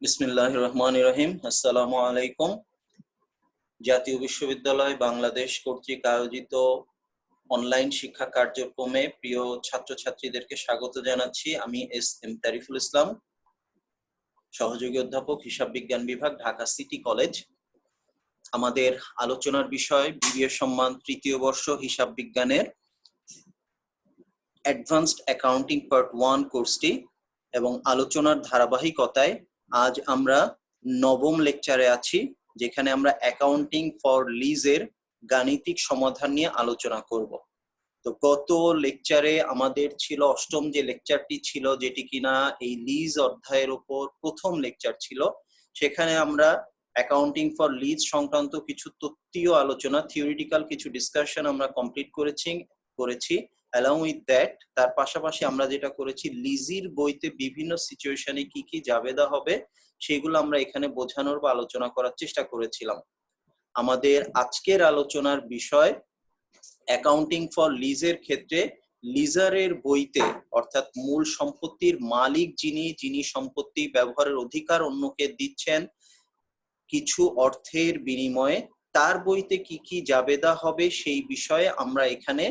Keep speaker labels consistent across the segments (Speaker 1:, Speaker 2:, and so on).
Speaker 1: বিসমিল্লাহির রহমানির রহিম। আসসালামু আলাইকুম। জাতীয় বিশ্ববিদ্যালয় বাংলাদেশ কর্তৃক আয়োজিত অনলাইন শিক্ষা কার্যক্রমে প্রিয় ছাত্রছাত্রীদেরকে স্বাগত জানাচ্ছি। আমি এস.এম. তারিফুল ইসলাম, সহযোগী অধ্যাপক, হিসাব বিজ্ঞান বিভাগ, ঢাকা সিটি কলেজ। আমাদের আলোচনার বিষয় বিবিএ সম্মান তৃতীয় বর্ষ হিসাব বিজ্ঞানের অ্যাডভান্সড অ্যাকাউন্টিং পার্ট 1 কোর্সটি, এবং আলোচনার ধারাবাহিকতায় আজ আমরা নবম লেকচারে আছি, যেখানে আমরা অ্যাকাউন্টিং ফর লিজের গাণিতিক সমাধান নিয়ে আলোচনা করব। তো গত লেকচারে আমাদের ছিল অষ্টম যে লেকচারটি ছিল, যেটি কিনা এই লিজ অধ্যায়ের উপর প্রথম লেকচার ছিল। সেখানে আমরা অ্যাকাউন্টিং ফর লিজ সংক্রান্ত কিছু তত্ত্বীয় আলোচনা, থিওরিটিক্যাল কিছু ডিসকাশন আমরা কমপ্লিট করেছি। অ্যালং উইথ দ্যাট, তার পাশাপাশি আমরা যেটা করেছি, লিজির বইতে বিভিন্ন সিচুয়েশনে কি কি জাবেদা হবে সেগুলো আমরা এখানে বোঝানোর বা আলোচনা করার চেষ্টা করেছিলাম। আমাদের আজকের আলোচনার বিষয় অ্যাকাউন্টিং ফর লিজের ক্ষেত্রে লিজারের বইতে, অর্থাৎ মূল সম্পত্তির মালিক যিনি সম্পত্তি ব্যবহারের অধিকার অন্যকে দিচ্ছেন কিছু অর্থের বিনিময়ে, তার বইতে কি কি জাবেদা হবে সেই বিষয়ে আমরা এখানে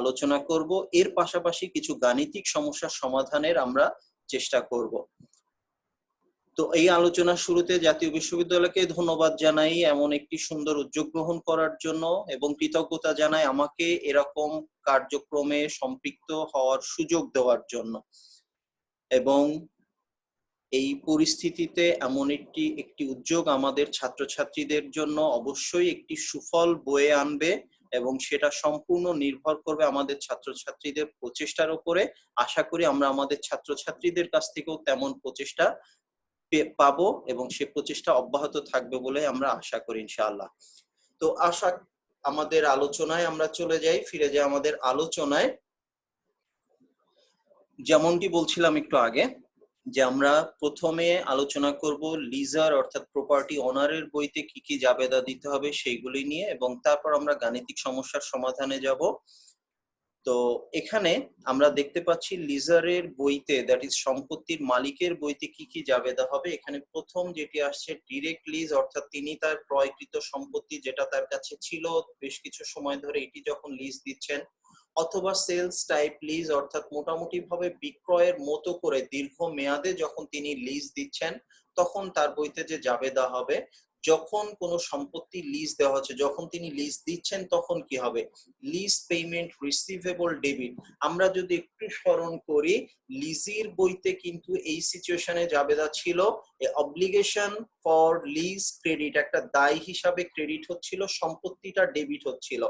Speaker 1: আলোচনা করব। এর পাশাপাশি কিছু গাণিতিক সমস্যার সমাধানের আমরা চেষ্টা করব। তো এই আলোচনার শুরুতে জাতীয় বিশ্ববিদ্যালয়কে ধন্যবাদ জানাই এমন একটি সুন্দর উদ্যোগ গ্রহণ করার জন্য, এবং কৃতজ্ঞতা জানাই আমাকে এরকম কার্যক্রমে সম্পৃক্ত হওয়ার সুযোগ দেওয়ার জন্য। এবং এই পরিস্থিতিতে এমন একটি উদ্যোগ আমাদের ছাত্রছাত্রীদের জন্য অবশ্যই একটি সুফল বয়ে আনবে, এবং সেটা সম্পূর্ণ নির্ভর করবে আমাদের ছাত্রছাত্রীদের প্রচেষ্টার উপরে। আশা করি আমরা আমাদের ছাত্রছাত্রীদের কাছ থেকেও তেমন প্রচেষ্টা পাবো, এবং সে প্রচেষ্টা অব্যাহত থাকবে বলে আমরা আশা করি ইনশাআল্লাহ। তো আমাদের আলোচনায় আমরা ফিরে যাই আমাদের আলোচনায়। যেমনটি বলছিলাম একটু আগে, যে আমরা প্রথমে আলোচনা করব লিজার অর্থাৎ প্রপার্টি ওনারের বইতে কি কি জাবেদা দিতে হবে সেইগুলি নিয়ে, এবং তারপর আমরা গাণিতিক সমস্যার সমাধানে যাব। তো এখানে আমরা দেখতে পাচ্ছি লিজারের বইতে, দ্যাট ইজ সম্পত্তির মালিকের বইতে কি কি জাবেদা হবে। এখানে প্রথম যেটি আসছে ডিরেক্ট লিজ, অর্থাৎ তিনি তার ক্রয়কৃত সম্পত্তি যেটা তার কাছে ছিল বেশ কিছু সময় ধরে, এটি যখন লিজ দিচ্ছেন, অথবা সেলস টাইপ লিজ, অর্থাৎ মোটামুটি ভাবে বিক্রয়ের মতো করে দীর্ঘ মেয়াদে যখন তিনি লিজ দিচ্ছেন, তখন তার বইতে যে জাবেদা হবে। যখন কোনো সম্পত্তি লিজ দেওয়া হচ্ছে, যখন তিনি লিজ দিচ্ছেন, তখন কি হবে? Lease payment receivable debit. আমরা যদি একটু স্মরণ করি, লিজের বইতে কিন্তু এই সিচুয়েশনে জাবেদা ছিল অব্লিগেশন ফর লিজ ক্রেডিট, একটা দায় হিসাবে ক্রেডিট হচ্ছিল, সম্পত্তিটা ডেবিট হচ্ছিল।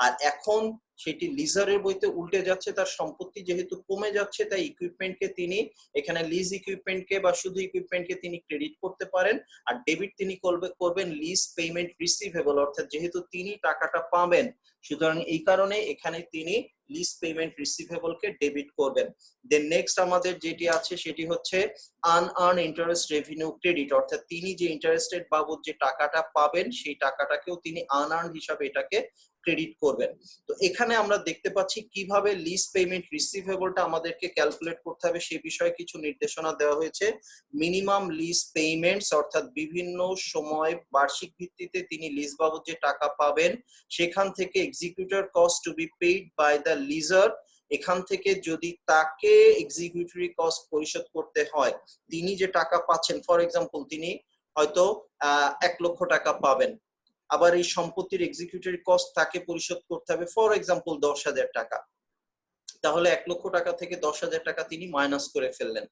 Speaker 1: আর এখন সেটি লিজারের বইতে উল্টে যাচ্ছে, তার সম্পত্তি যেহেতু কমে যাচ্ছে, তাই ইকুইপমেন্টকে তিনি এখানে লিজ ইকুইপমেন্টকে বা শুধু ইকুইপমেন্টকে তিনি ক্রেডিট করতে পারেন, আর ডেবিট তিনি করবেন লিজ পেমেন্ট রিসিভেবল, অর্থাৎ যেহেতু তিনি টাকাটা পাবেন, সুতরাং এই কারণে এখানে তিনি লিজ পেমেন্ট রিসিভেবল কে ডেবিট করবেন। দেন নেক্সট আমাদের যেটি আছে সেটি হচ্ছে আনআর্ন ইন্টারেস্ট রেভিনিউ ক্রেডিট, অর্থাৎ তিনি যে ইন্টারেস্টেড বাবদ যে টাকাটা পাবেন, সেই টাকাটাকেও তিনি আনআর্ন হিসাবে এটাকে ক্রেডিট করবেন। তো এখানে আমরা দেখতে পাচ্ছি কিভাবে লিজ পেমেন্ট রিসিভেবলটা আমাদেরকে ক্যালকুলেট করতে হবে সেই বিষয়ে কিছু নির্দেশনা দেওয়া হয়েছে। মিনিমাম লিজ পেমেন্টস, অর্থাৎ বিভিন্ন সময় বার্ষিক ভিত্তিতে তিনি লিজ বাবদ যে টাকা পাবেন, সেখান থেকে executor cost to be paid by the lessor, এখান থেকে যদি তাকে এক্সিকিউটরি কস্ট পরিশোধ করতে হয়, তিনি যে টাকা পাচ্ছেন, ফর এক্সাম্পল তিনি হয়তো 1 লক্ষ টাকা পাবেন, আবার এই সম্পত্তির এক্সিকিউটরি কস্ট তাকে পরিশোধ করতে হবে ফর এক্সাম্পল 10,000 টাকা, তাহলে 1 লক্ষ টাকা থেকে 10,000 টাকা তিনি মাইনাস করে ফেললেন।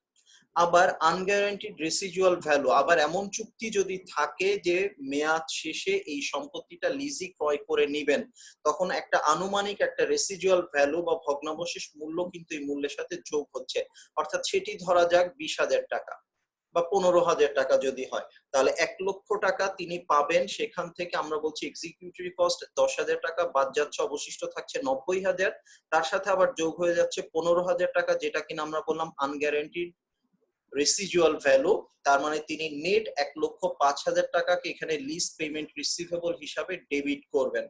Speaker 1: আবার আনগ্যারান্টিড রেসিডুয়াল ভ্যালু, আবার এমন চুক্তি যদি থাকে যে মেয়াদ শেষে এই সম্পত্তিটা লিজে ক্রয় করে নেবেন, তখন একটা আনুমানিক একটা রেসিডুয়াল ভ্যালু বা ভগ্নাবশেষ মূল্য কিন্তু এই মূল্যের সাথে যোগ হচ্ছে, অর্থাৎ সেটি ধরা যাক 20,000 টাকা বা 15,000 টাকা যদি হয়, তাহলে 1 লক্ষ টাকা তিনি পাবেন, সেখান থেকে আমরা বলছি এক্সিকিউটরি কস্ট 10,000 টাকা বাদ যাচ্ছে, অবশিষ্ট থাকছে 90,000, তার সাথে আবার যোগ হয়ে যাচ্ছে 15,000 টাকা, যেটা কিনা আমরা বললাম আনগ্যারান্টিড রেসিডুয়াল ভ্যালু। তার মানে তিনি নেট 1,05,000 টাকাকে এখানে লিজ পেমেন্ট রিসিভেবল হিসাবে ডেবিট করবেন।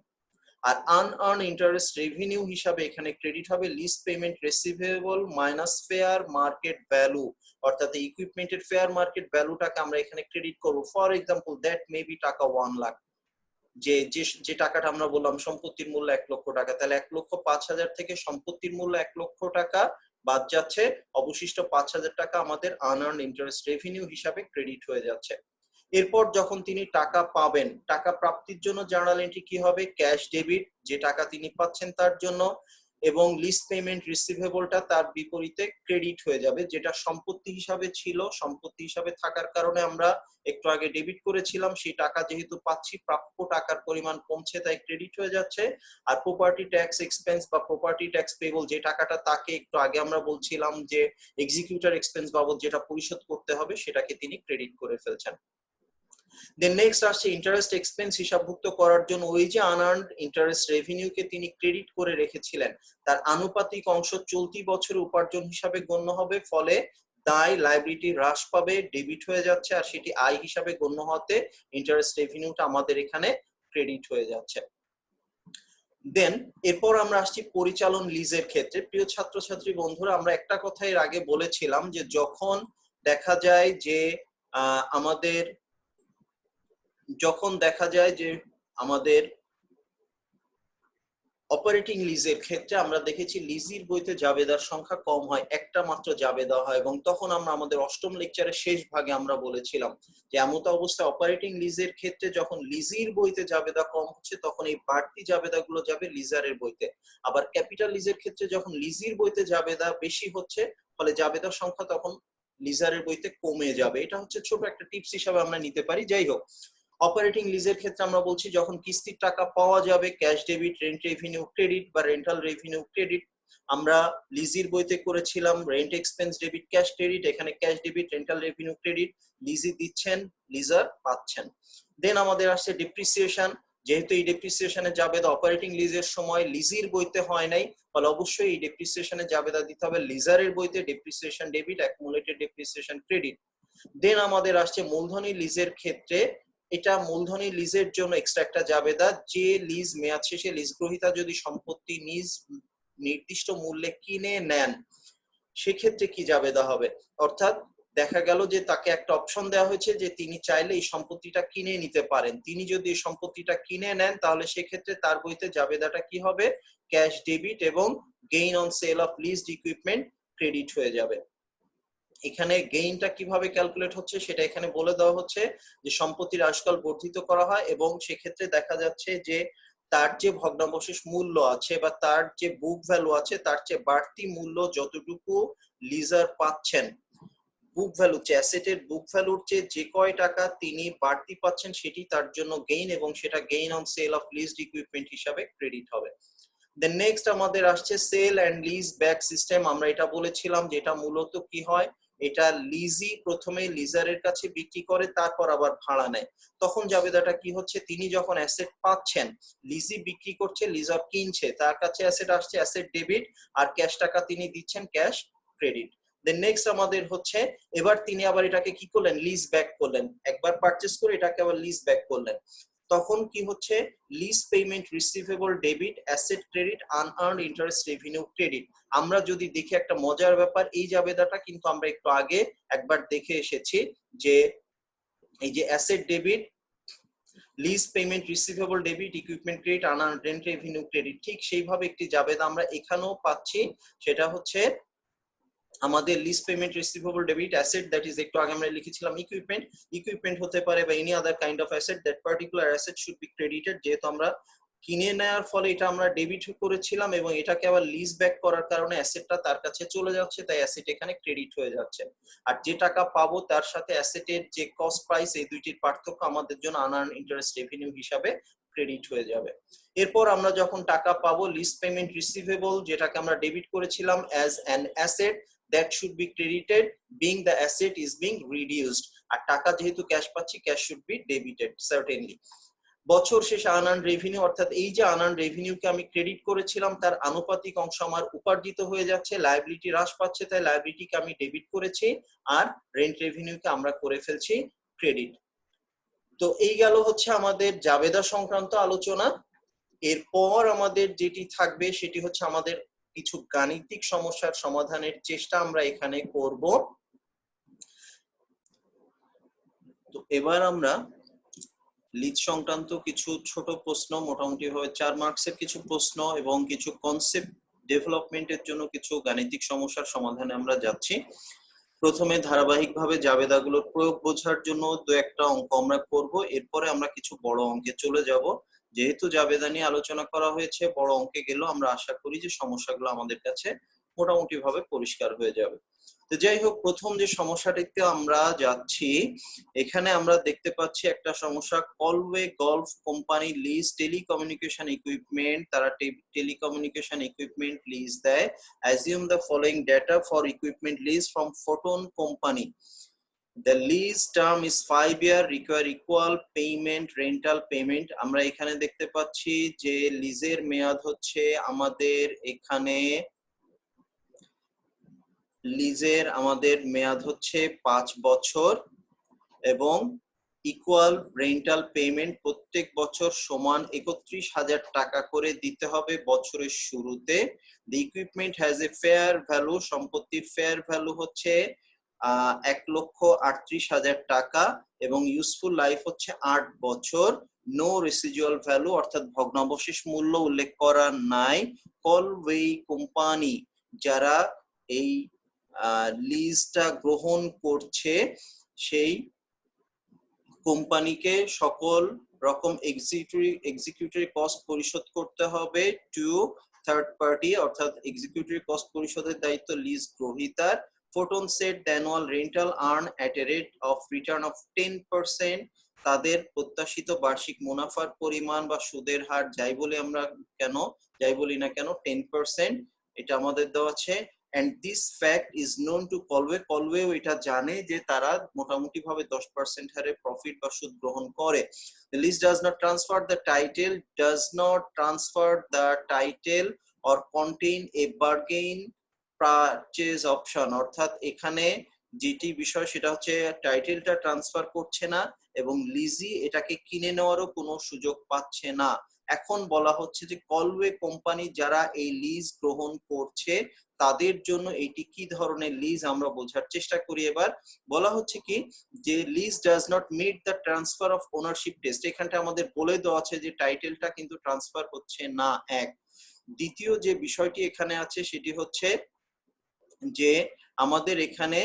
Speaker 1: আর আনআর্ন ইন্টারেস্ট রেভিনিউ হিসাবে এখানে ক্রেডিট হবে lease payment receivable minus fair market value, অর্থাৎ ইকুইপমেন্টের ফেয়ার মার্কেট ভ্যালুটাকে আমরা এখানে ক্রেডিট করব। ফর এক্সাম্পল দ্যাট মেবি টাকা 1 লাখ, যে যে টাকাটা আমরা বললাম সম্পত্তির মূল্য 1 লক্ষ টাকা, তাহলে 1,05,000 থেকে সম্পত্তির মূল্য 1 লক্ষ টাকা বাদ যাচ্ছে, অবশিষ্ট 5,000 টাকা আমাদের আনআর্ন ইন্টারেস্ট রেভিনিউ হিসাবে ক্রেডিট হয়ে যাচ্ছে। এরপর যখন তিনি টাকা পাবেন, টাকা প্রাপ্তির জন্য জার্নাল এন্ট্রি কি হবে? ক্যাশ ডেবিট, যে টাকা তিনি পাচ্ছেন তার জন্য, এবং লিজ পেমেন্ট রিসিভেবলটা তার বিপরীতে ক্রেডিট হয়ে যাবে, যেটা সম্পত্তি হিসাবে ছিল, সম্পত্তি হিসাবে থাকার কারণে আমরা একটু আগে ডেবিট করেছিলাম, সেই টাকা যেহেতু পাচ্ছি প্রাপ্য টাকার পরিমাণ কমছে তাই ক্রেডিট হয়ে যাচ্ছে। আর প্রপার্টি ট্যাক্স এক্সপেন্স বা প্রপার্টি ট্যাক্স পেবল, যে টাকাটা তাকে একটু আগে আমরা বলছিলাম যে এক্সিকিউটর এক্সপেন্স বাবদ যেটা পরিশোধ করতে হবে সেটাকে তিনি ক্রেডিট করে ফেলছেন। দেন নেক্সট আসছে ইন্টারেস্ট এক্সপেন্স হিসাবভুক্ত করার জন্য ওই যে আনআর্নড ইন্টারেস্ট রেভিনিউকে তিনি ক্রেডিট করে রেখেছিলেন তার আনুপাতিক অংশ চলতি বছরের উপার্জন হিসাবে গণ্য হবে, ফলে দায় লাইবিলিটি হ্রাস পাবে, ডেবিট হয়ে যাচ্ছে, আর সেটি আয় হিসাবে গণ্য হতে ইন্টারেস্ট রেভিনিউটা আমাদের এখানে ক্রেডিট হয়ে যাচ্ছে। দেন এরপর আমরা আসছি পরিচালন লিজের ক্ষেত্রে। প্রিয় ছাত্রছাত্রী বন্ধুরা, আমরা একটা কথা এর আগে বলেছিলাম যে যখন দেখা যায় যে আমাদের অপারেটিং লিজের ক্ষেত্রে আমরা দেখেছি লিজির বইতে জাবেদার সংখ্যা কম হয়, একটা মাত্র জাবেদা হয়, এবং তখন আমরা আমাদের অষ্টম লেকচারের শেষ ভাগে আমরা বলেছিলাম যে এমত অবস্থায় অপারেটিং লিজের ক্ষেত্রে যখন লিজির বইতে জাবেদা কম হচ্ছে তখন এই বাড়তি জাবেদাগুলো যাবে লিজারের বইতে। আবার ক্যাপিটাল লিজের ক্ষেত্রে যখন লিজির বইতে জাবেদা বেশি হচ্ছে ফলে জাবেদার সংখ্যা তখন লিজারের বইতে কমে যাবে। এটা হচ্ছে ছোট একটা টিপস হিসাবে আমরা নিতে পারি। যাই হোক, অপারেটিং লিজের ক্ষেত্রে আমরা বলছি যখন কিস্তির টাকা পাওয়া যাবে cash debit, rent revenue credit বা রেন্টাল রেভিনিউ ক্রেডিট। আমরা লিজির বইতে করেছিলাম rent expense debit cash credit, এখানে cash debit rental revenue credit, lessee দিচ্ছেন লিজার পাচ্ছেন। দেন আমাদের আসছে ডিপ্রিসিয়েশন, যেহেতু এই ডিপ্রিসিয়েশনে জাবেদা অপারেটিং লিজের সময় লিজির বইতে হয় নাই ফলে অবশ্যই এই ডিপ্রিসিয়েশনে জাবেদা দিতে হবে লিজারের বইতে, depreciation debit accumulated depreciation credit. Then আমাদের আসছে মূলধনী লিজের ক্ষেত্রে, এটা মূলধনী লিজের জন্য এক্সট্রা একটা জাবেদা, যে লিজ মেয়াদ শেষে লিজ গ্রহীতা যদি সম্পত্তি নিজ নির্দিষ্ট মূল্যে কিনে নেন সেক্ষেত্রে কি জাবেদা হবে। অর্থাৎ দেখা গেল যে তাকে একটা অপশন দেওয়া হয়েছে যে তিনি চাইলে এই সম্পত্তিটা কিনে নিতে পারেন, তিনি যদি এই সম্পত্তিটা কিনে নেন তাহলে সেক্ষেত্রে তার বইতে জাবেদাটা কি হবে? ক্যাশ ডেবিট এবং gain on sale of leased equipment credit হয়ে যাবে। এখানে গেইনটা কিভাবে ক্যালকুলেট হচ্ছে সেটা এখানে বলে দেওয়া হচ্ছে যে সম্পত্তির আয়ুষ্কাল বর্ধিত করা হয় এবং সেক্ষেত্রে দেখা যাচ্ছে যে তার যে ভগ্নাবশেষ মূল্য আছে বা তার যে বুক ভ্যালু আছে তার চেয়ে বাড়তি মূল্য যতটুকু লিজার পাচ্ছেন, বুক ভ্যালু চেয়ে অ্যাসেটের বুক ভ্যালুর চেয়ে যে কয় টাকা তিনি বাড়তি পাচ্ছেন সেটি তার জন্য গেইন, এবং সেটা gain on sale of leased equipment হিসাবে ক্রেডিট হবে। দেন নেক্সট আমাদের আসছে sale and lease back system. আমরা এটা বলেছিলাম যে এটা মূলত কি হয়, এটা লিজি প্রথমে লিজারের কাছে বিক্রি করে তারপর আবার ভাড়া নেয়। তখন জাবেদাটা কি হচ্ছে, তিনি যখন অ্যাসেট পাচ্ছেন, লিজি বিক্রি করছে লিজার কিনছে, তার কাছে অ্যাসেট আসছে অ্যাসেট ডেবিট, আর ক্যাশ টাকা তিনি দিচ্ছেন ক্যাশ ক্রেডিট। দেন নেক্সট আমাদের হচ্ছে এবার তিনি আবার এটাকে কি করলেন, লিজ ব্যাক করলেন, একবার পারচেজ করে এটাকে আবার লিজ ব্যাক করলেন। তখন কি হচ্ছে, lease payment receivable debit asset credit unearned interest revenue credit. আমরা যদি দেখি একটা মজার ব্যাপার, এই জাবেদাটা কিন্তু আমরা একটু আগে একবার দেখে এসেছি যে এই যে asset debit, lease payment receivable debit, equipment credit, unearned rent revenue credit, ঠিক সেইভাবে একটি জাবেদা আমরা এখানেও পাচ্ছি। সেটা হচ্ছে আমাদের lease payment receivable debit asset, that is একটু আগে আমরা লিখেছিলাম ইকুইপমেন্ট হতে পারে বা any other kind of asset, that particular asset should be credited. যেহেতু আমরা কিনে নেওয়ার ফলে এটা আমরা ডেবিট করেছিলাম এবং এটাকে আবার লিজ ব্যাক করার কারণে অ্যাসেটটা তার কাছে চলে যাচ্ছে, তাই অ্যাসেট এখানে ক্রেডিট হয়ে যাচ্ছে। আর যে টাকা পাবো তার সাথে অ্যাসেটের যে কস্ট প্রাইস, এই দুইটির পার্থক্য আমাদের জন্য আনআর্নড ইন্টারেস্ট রেভিনিউ হিসাবে ক্রেডিট হয়ে যাবে। এরপর আমরা যখন টাকা পাবো লিজ পেমেন্ট রিসিভেবল, যেটাকে আমরা ডেবিট করেছিলাম as an asset, that should be credited being the asset is being reduced, আর টাকা যেহেতু ক্যাশ পাচ্ছি cash should be debited certainly। বছর শেষে আনআর্নড রেভিনিউ, অর্থাৎ এই যে আনআর্নড রেভিনিউকে আমি ক্রেডিট করেছিলাম তার আনুপাতিক অংশ আমার উপার্জিত হয়ে যাচ্ছে, লায়াবিলিটি হ্রাস পাচ্ছে তাই লায়াবিলিটিকে আমি ডেবিট করেছি, আর রেন্ট রেভিনিউকে আমরা করে ফেলছি ক্রেডিট। তো এই গেল হচ্ছে আমাদের জাবেদা সংক্রান্ত আলোচনা। এরপর আমাদের যেটি থাকবে সেটি হচ্ছে আমাদের কিছু গাণিতিক সমস্যার সমাধানের চেষ্টা আমরা এখানে করব। তো এবার আমরা লিজ সংক্রান্ত কিছু ছোট প্রশ্ন, মোটামুটি ভাবে 4 মার্কসের কিছু প্রশ্ন এবং কিছু কনসেপ্ট ডেভেলপমেন্টের জন্য কিছু গাণিতিক সমস্যার সমাধানে আমরা যাচ্ছি। প্রথমে ধারাবাহিকভাবে জাবেদাগুলোর প্রয়োগ বোঝার জন্য দু একটা অঙ্ক আমরা করব, এরপরে আমরা কিছু বড় অঙ্কে চলে যাব। যেহেতু জাবেদা নিয়ে আলোচনা করা হয়েছে, বড় অঙ্কে গেলেও আমরা আশা করি যে সমস্যাগুলো আমাদের কাছে মোটামুটি ভাবে পরিষ্কার হয়ে যাবে। তো যাই হোক, প্রথম যে সমস্যাটিতে আমরা যাচ্ছি, এখানে আমরা দেখতে পাচ্ছি একটা সমস্যা, Callaway Golf company lease telecommunication equipment, তারা টেলিকমিউনিকেশন ইকুইপমেন্ট লিজ দেয়। Assume the following data for equipment lease from Photon company. The lease term is 5 year, require equal payment, rental payment. আমরা এখানে দেখতে পাচ্ছি যে লিজের মেয়াদ হচ্ছে আমাদের এখানে মেয়াদ হচ্ছে 5 বছর এবং ইকুয়াল রেন্টাল পেমেন্ট প্রত্যেক বছর সমান 31,000 টাকা করে দিতে হবে বছরের শুরুতে। The equipment has a fair value, সম্পত্তির ফেয়ার ভ্যালু হচ্ছে 1,38,000 টাকা এবং ইউজফুল লাইফ হচ্ছে 8 বছর। নো রেসিডুয়াল ভ্যালু অর্থাৎ ভগ্নাবশেষ মূল্য উল্লেখ করা নাই। কলওয়ে কোম্পানি যারা এই লিজটা গ্রহণ করছে সেই কোম্পানিকে সকল রকম এক্সিকিউটিভ কস্ট পরিশোধ করতে হবে টু থার্ড পার্টি, অর্থাৎ এক্সিকিউটিভ কস্ট পরিশোধের দায়িত্ব লিজ গ্রহীতার। Photon set the annual rental earn at a rate of return of 10%, তাদের প্রত্যাশিত বার্ষিক মুনাফার পরিমাণ বা সুদের হার যাই বলি না কেন 10%, এটা আমাদের দেওয়া আছে। and this fact is known to কলওয়ে এটা জানে যে তারা মোটামুটি ভাবে 10% হারে প্রফিট বা সুদ গ্রহণ করে। the lease does not transfer the title or contain a bargain purchase option, অর্থাৎ এখানে যেটি বিষয় সেটা হচ্ছে টাইটেলটা ট্রান্সফার করছে না এবং লিজি এটাকে কিনে নেওয়ারও কোনো সুযোগ পাচ্ছে না। এখন বলা হচ্ছে যে কলওয়ে কোম্পানি যারা এই লিজ গ্রহণ করছে তাদের জন্য এটি কি ধরনের লিজ আমরা বোঝার চেষ্টা করি। এবার বলা হচ্ছে কি যে lease does not meet the transfer of ownership test, এখানটা আমাদের বলে দেওয়া আছে যে টাইটেলটা কিন্তু ট্রান্সফার হচ্ছে না। এক, দ্বিতীয় যে বিষয়টি এখানে আছে সেটি হচ্ছে যে আমাদের এখানে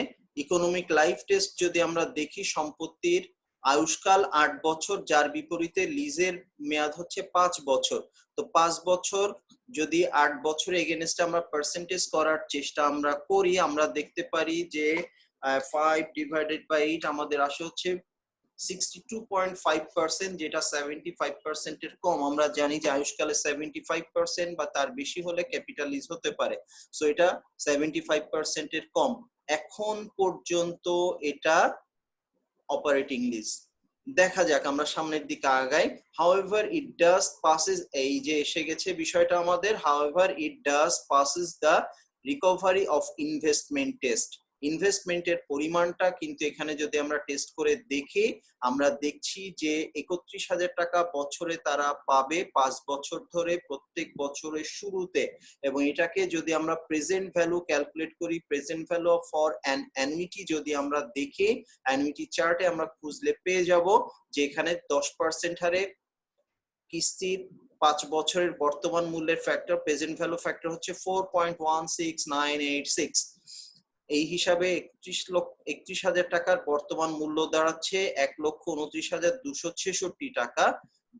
Speaker 1: ইকোনমিক লাইফ টেস্ট যদি আমরা দেখি, সম্পত্তির আয়ুষ্কাল 8 বছর, যার বিপরীতে লিজের মেয়াদ হচ্ছে 5 বছর। তো 5 বছর যদি 8 বছর এগেইনস্টে আমরা পার্সেন্টেজ করার চেষ্টা আমরা করি, আমরা দেখতে পারি যে 5 ডিভাইডেড বাই 8 আমাদের আসে হচ্ছে 62.5%, যেটা 75% এর কম। আমরা জানি যে আয়ুষ্কালে 75% বা তার বেশি হলে ক্যাপিটাল লিজ হতে পারে, সো এটা 75% এর কম। এখন পর্যন্ত এটা অপারেটিং লিজ। দেখা যাক, আমরা সামনের দিকে আগাই। however it does passes, এই যে এসে গেছে বিষয়টা আমাদের, however it does passes the recovery of investment test, ইনভেস্টমেন্টের পরিমাণটা কিন্তু এখানে যদি আমরা টেস্ট করে দেখি, আমরা দেখছি যে 31,000 টাকা বছরে তারা পাবে 5 বছর ধরে প্রত্যেক বছরের শুরুতে। এবং এটাকে যদি আমরা প্রেজেন্ট ভ্যালু ক্যালকুলেট করি, present value for an annuity যদি আমরা দেখি, অ্যানুইটি চার্টে আমরা খুঁজলে পেয়ে যাব যে এখানে 10% হারে কিস্তির 5 বছরের বর্তমান মূল্যের ফ্যাক্টর, প্রেজেন্ট ভ্যালু ফ্যাক্টর হচ্ছে 4.16986। এই হিসাবে 31,000 টাকার বর্তমান মূল্য দাঁড়াচ্ছে 1,29,266 টাকা,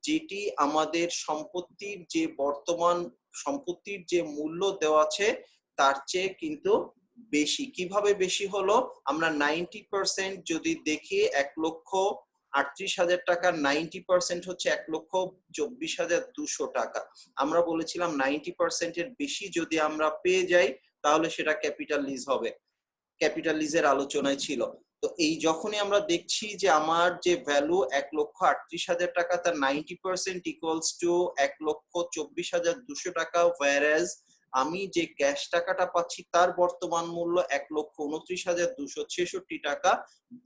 Speaker 1: যেটি আমাদের সম্পত্তির যে মূল্য দেওয়া আছে তার চেয়ে কিন্তু বেশি। কিভাবে বেশি হলো, আমরা 90% যদি দেখি 1,38,000 টাকা, 90% হচ্ছে 1,24,200 টাকা। আমরা বলেছিলাম 90% এর বেশি যদি আমরা পেয়ে যাই তাহলে সেটা ক্যাপিটাল লিজ হবে, ক্যাপিটাল লিজের আলোচনায় ছিল। তো এই যখনই আমরা দেখছি যে আমার যে ভ্যালু 1,38,000 টাকা তার 90% ইকুয়ালস টু 1,24,200 টাকা, whereas আমি যে ক্যাশ টাকাটা পাচ্ছি তার বর্তমান মূল্য 1,29,266 টাকা।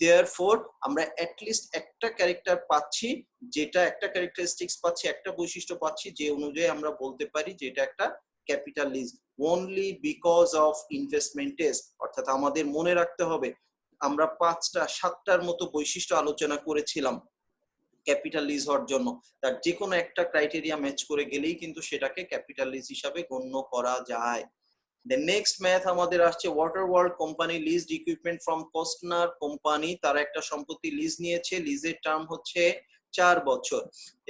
Speaker 1: দেয়ারফর আমরা অ্যাটলিস্ট একটা ক্যারেক্টার পাচ্ছি, যেটা একটা ক্যারেক্টারিস্টিক্স পাচ্ছি, একটা বৈশিষ্ট্য পাচ্ছি যে অনুযায়ী আমরা বলতে পারি যে এটা একটা capital lease only because of investment test. অর্থাৎ আমাদের মনে রাখতে হবে আমরা 5-7টার মতো বৈশিষ্ট্য আলোচনা করেছিলাম ক্যাপিটাল লিজ হওয়ার জন্য, তার যে কোনো একটা ক্রাইটেরিয়া ম্যাচ করে গেলেই কিন্তু সেটাকে ক্যাপিটাল লিজ হিসাবে গণ্য করা যায়। The next ম্যাথ আমাদের আসছে water world company leased equipment from Costner company. তারা একটা সম্পত্তি লিজ নিয়েছে, লিজের টার্ম হচ্ছে 4 বছর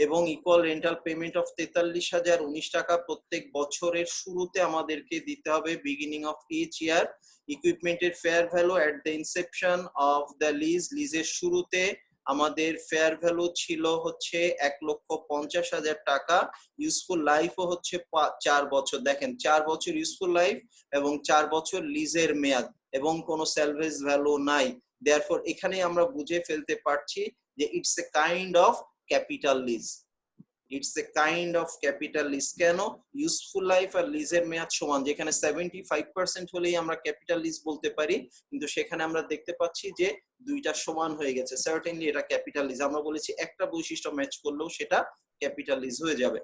Speaker 1: এবং ইকুয়াল রেন্টাল পেমেন্ট অফ 43,019 টাকা প্রত্যেক বছরের শুরুতে আমাদেরকে দিতে হবে বিগিনিং অফ ইচ ইয়ার। ইকুইপমেন্টের fair value at the inception of the lease, লিজের শুরুতে আমাদের ফেয়ার ভ্যালু ছিল হচ্ছে 1,50,000 টাকা। ইউজফুল লাইফও হচ্ছে 4 বছর। দেখেন 4 বছর ইউজফুল লাইফ এবং 4 বছর লিজের মেয়াদ এবং কোনো সেলভেজ ভ্যালু নাই। দেয়ারফর এখানে আমরা বুঝে ফেলতে পারছি যে it's a kind of capital lease. It's a kind of capital lease. কেন? ইউজফুল লাইফ আর লিজের মেয়াদ সমান, যেখানে 75% হলেই আমরা ক্যাপিটাল লিজ বলতে পারি, কিন্তু সেখানে আমরা দেখতে পাচ্ছি যে দুইটা সমান হয়ে গেছে। সার্টেনলি এটা ক্যাপিটাল লিজ। আমরা বলেছি একটা বৈশিষ্ট্য ম্যাচ করলেও সেটা ক্যাপিটাল লিজ হয়ে যাবে।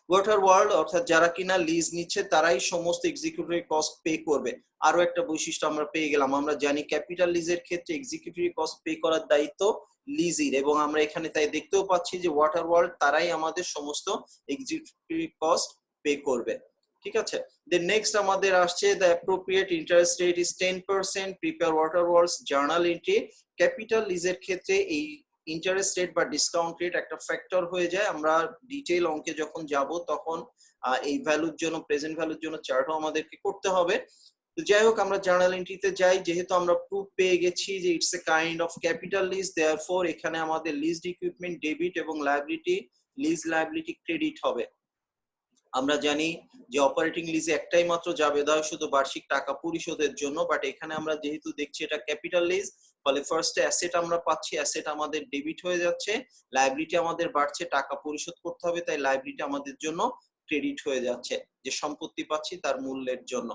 Speaker 1: ওয়াটার ওয়ার্ল্ড অর্থাৎ যারা কিনা লিজ নিচ্ছে তারাই সমস্ত এক্সিকিউটিভ কস্ট পে করবে। আরো একটা বৈশিষ্ট্য আমরা পেয়ে গেলাম। আমরা জানি ক্যাপিটাল লিজের ক্ষেত্রে এক্সিকিউটিভ কস্ট পে করার দায়িত্ব লিজির, এবং আমরা এখানে তাই দেখতেও পাচ্ছি যে ওয়াটার ওয়ার্ল্ড তারাই আমাদের সমস্ত এক্সিকিউটিভ কস্ট পে করবে। ঠিক আছে, দেন নেক্সট আমাদের আসছে the appropriate interest rate is 10%, prepare water worlds journal entry. Capital লিজের ক্ষেত্রে এই ইন্টারেস্ট রেট বা ডিসকাউন্ট রেট একটা ফ্যাক্টর হয়ে যায়। আমরা ডিটেইল অঙ্কে যখন যাব তখন এই ভ্যালুর জন্য, প্রেজেন্ট ভ্যালুর জন্য চার্টও আমাদেরকে করতে হবে। তো যাই হোক, আমরা জার্নাল এন্ট্রিতে যাই। যেহেতু আমরা প্রুফ পেয়ে গেছি যে it's a kind of capital lease, therefore এখানে আমাদের লিজড ইকুইপমেন্ট ডেবিট এবং লায়াবিলিটি, লিজ লায়াবিলিটি ক্রেডিট হবে। আমরা জানি যে অপারেটিং লিজে একটাই মাত্র জাবেদা শুধু বার্ষিক টাকা পরিশোধের জন্য, বাট এখানে আমরা যেহেতু দেখছি এটা ক্যাপিটাল লিজ, ফলে ফার্স্টে অ্যাসেট আমরা পাচ্ছি, অ্যাসেট আমাদের ডেবিট হয়ে যাচ্ছে, লায়াবিলিটি আমাদের বাড়ছে, টাকা পরিশোধ করতে হবে, তাই লায়াবিলিটি আমাদের জন্য ক্রেডিট হয়ে যাচ্ছে যে সম্পত্তি পাচ্ছি তার মূল্যের জন্য।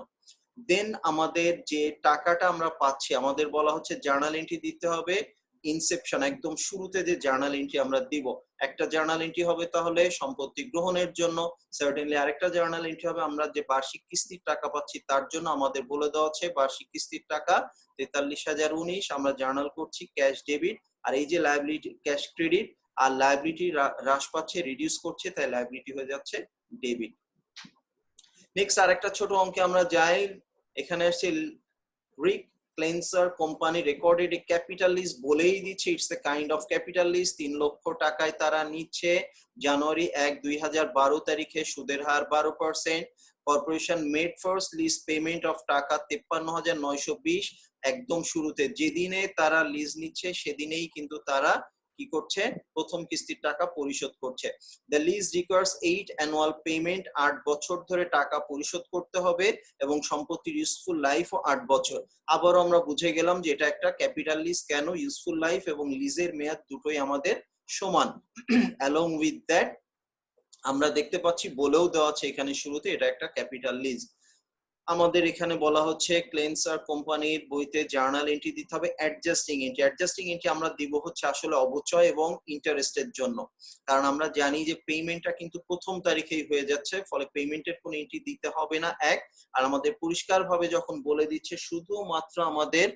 Speaker 1: দেন আমাদের যে টাকাটা আমরা পাচ্ছি, আমাদের বলা হচ্ছে জার্নাল এন্ট্রি দিতে হবে ইনসেপশন, একদম শুরুতে যে জার্নাল এন্ট্রি আমরা দিব। একটা জার্নাল এন্ট্রি হবে তাহলে সম্পত্তি গ্রহণের জন্য, সার্টেনলি আরেকটা জার্নাল এন্ট্রি হবে আমরা যে বার্ষিক কিস্তির টাকা পাচ্ছি তার জন্য। আমাদের বলে দেওয়া আছে বার্ষিক কিস্তির টাকা 43,019, আমরা জার্নাল করছি ক্যাশ ডেবিট, আর এই যে লায়াবিলিটি ক্যাশ ক্রেডিট, আর লায়াবিলিটি হ্রাস পাচ্ছে, রিডিউস করছে, তাই লায়াবিলিটি হয়ে যাচ্ছে ডেবিট। নেক্সট আরেকটা ছোট অঙ্কে আমরা যাই। এখানে আসছে Rick cleanser company recorded a capital lease, বলেই দিচ্ছে it's a kind of capital lease. 3 lakh টাকায় তারা নিচ্ছে জানুয়ারি 1, 2012 তারিখে, সুদের হার 12%। Corporation made first lease payment of টাকা 53,920, একদম শুরুতে যেদিনে তারা লিজ নিচ্ছে সেদিনেই কিন্তু তারা কি করছে, প্রথম কিস্তির টাকা পরিশোধ করছে। The lease requires 8 annual payment, 8 বছর ধরে টাকা পরিশোধ করতে হবে এবং সম্পত্তির ইউজফুল লাইফ ও 8 বছর। আবারও আমরা বুঝে গেলাম যে এটা একটা ক্যাপিটাল লিজ। কেন? ইউজফুল লাইফ এবং লিজের মেয়াদ দুটোই আমাদের সমান। অ্যালং উইথ দ্যাট আমরা দেখতে পাচ্ছি বলেও দেওয়া আছে এখানে শুরুতে এটা একটা ক্যাপিটাল লিজ। আমাদের এখানে বলা হচ্ছে ক্লেন্সার কোম্পানির বইতে জার্নাল এন্ট্রি দিতে হবে অ্যাডজাস্টিং এন্ট্রি। অ্যাডজাস্টিং এন্ট্রি আমরা দিব হচ্ছে আসলে অবচয় এবং ইন্টারেস্টের জন্য, কারণ আমরা জানি যে পেমেন্টটা কিন্তু প্রথম তারিখেই হয়ে যাচ্ছে, ফলে পেমেন্টের কোনো এন্ট্রি দিতে হবে না এক। আর আমাদের পরিষ্কারভাবে যখন বলে দিচ্ছে শুধুমাত্র আমাদের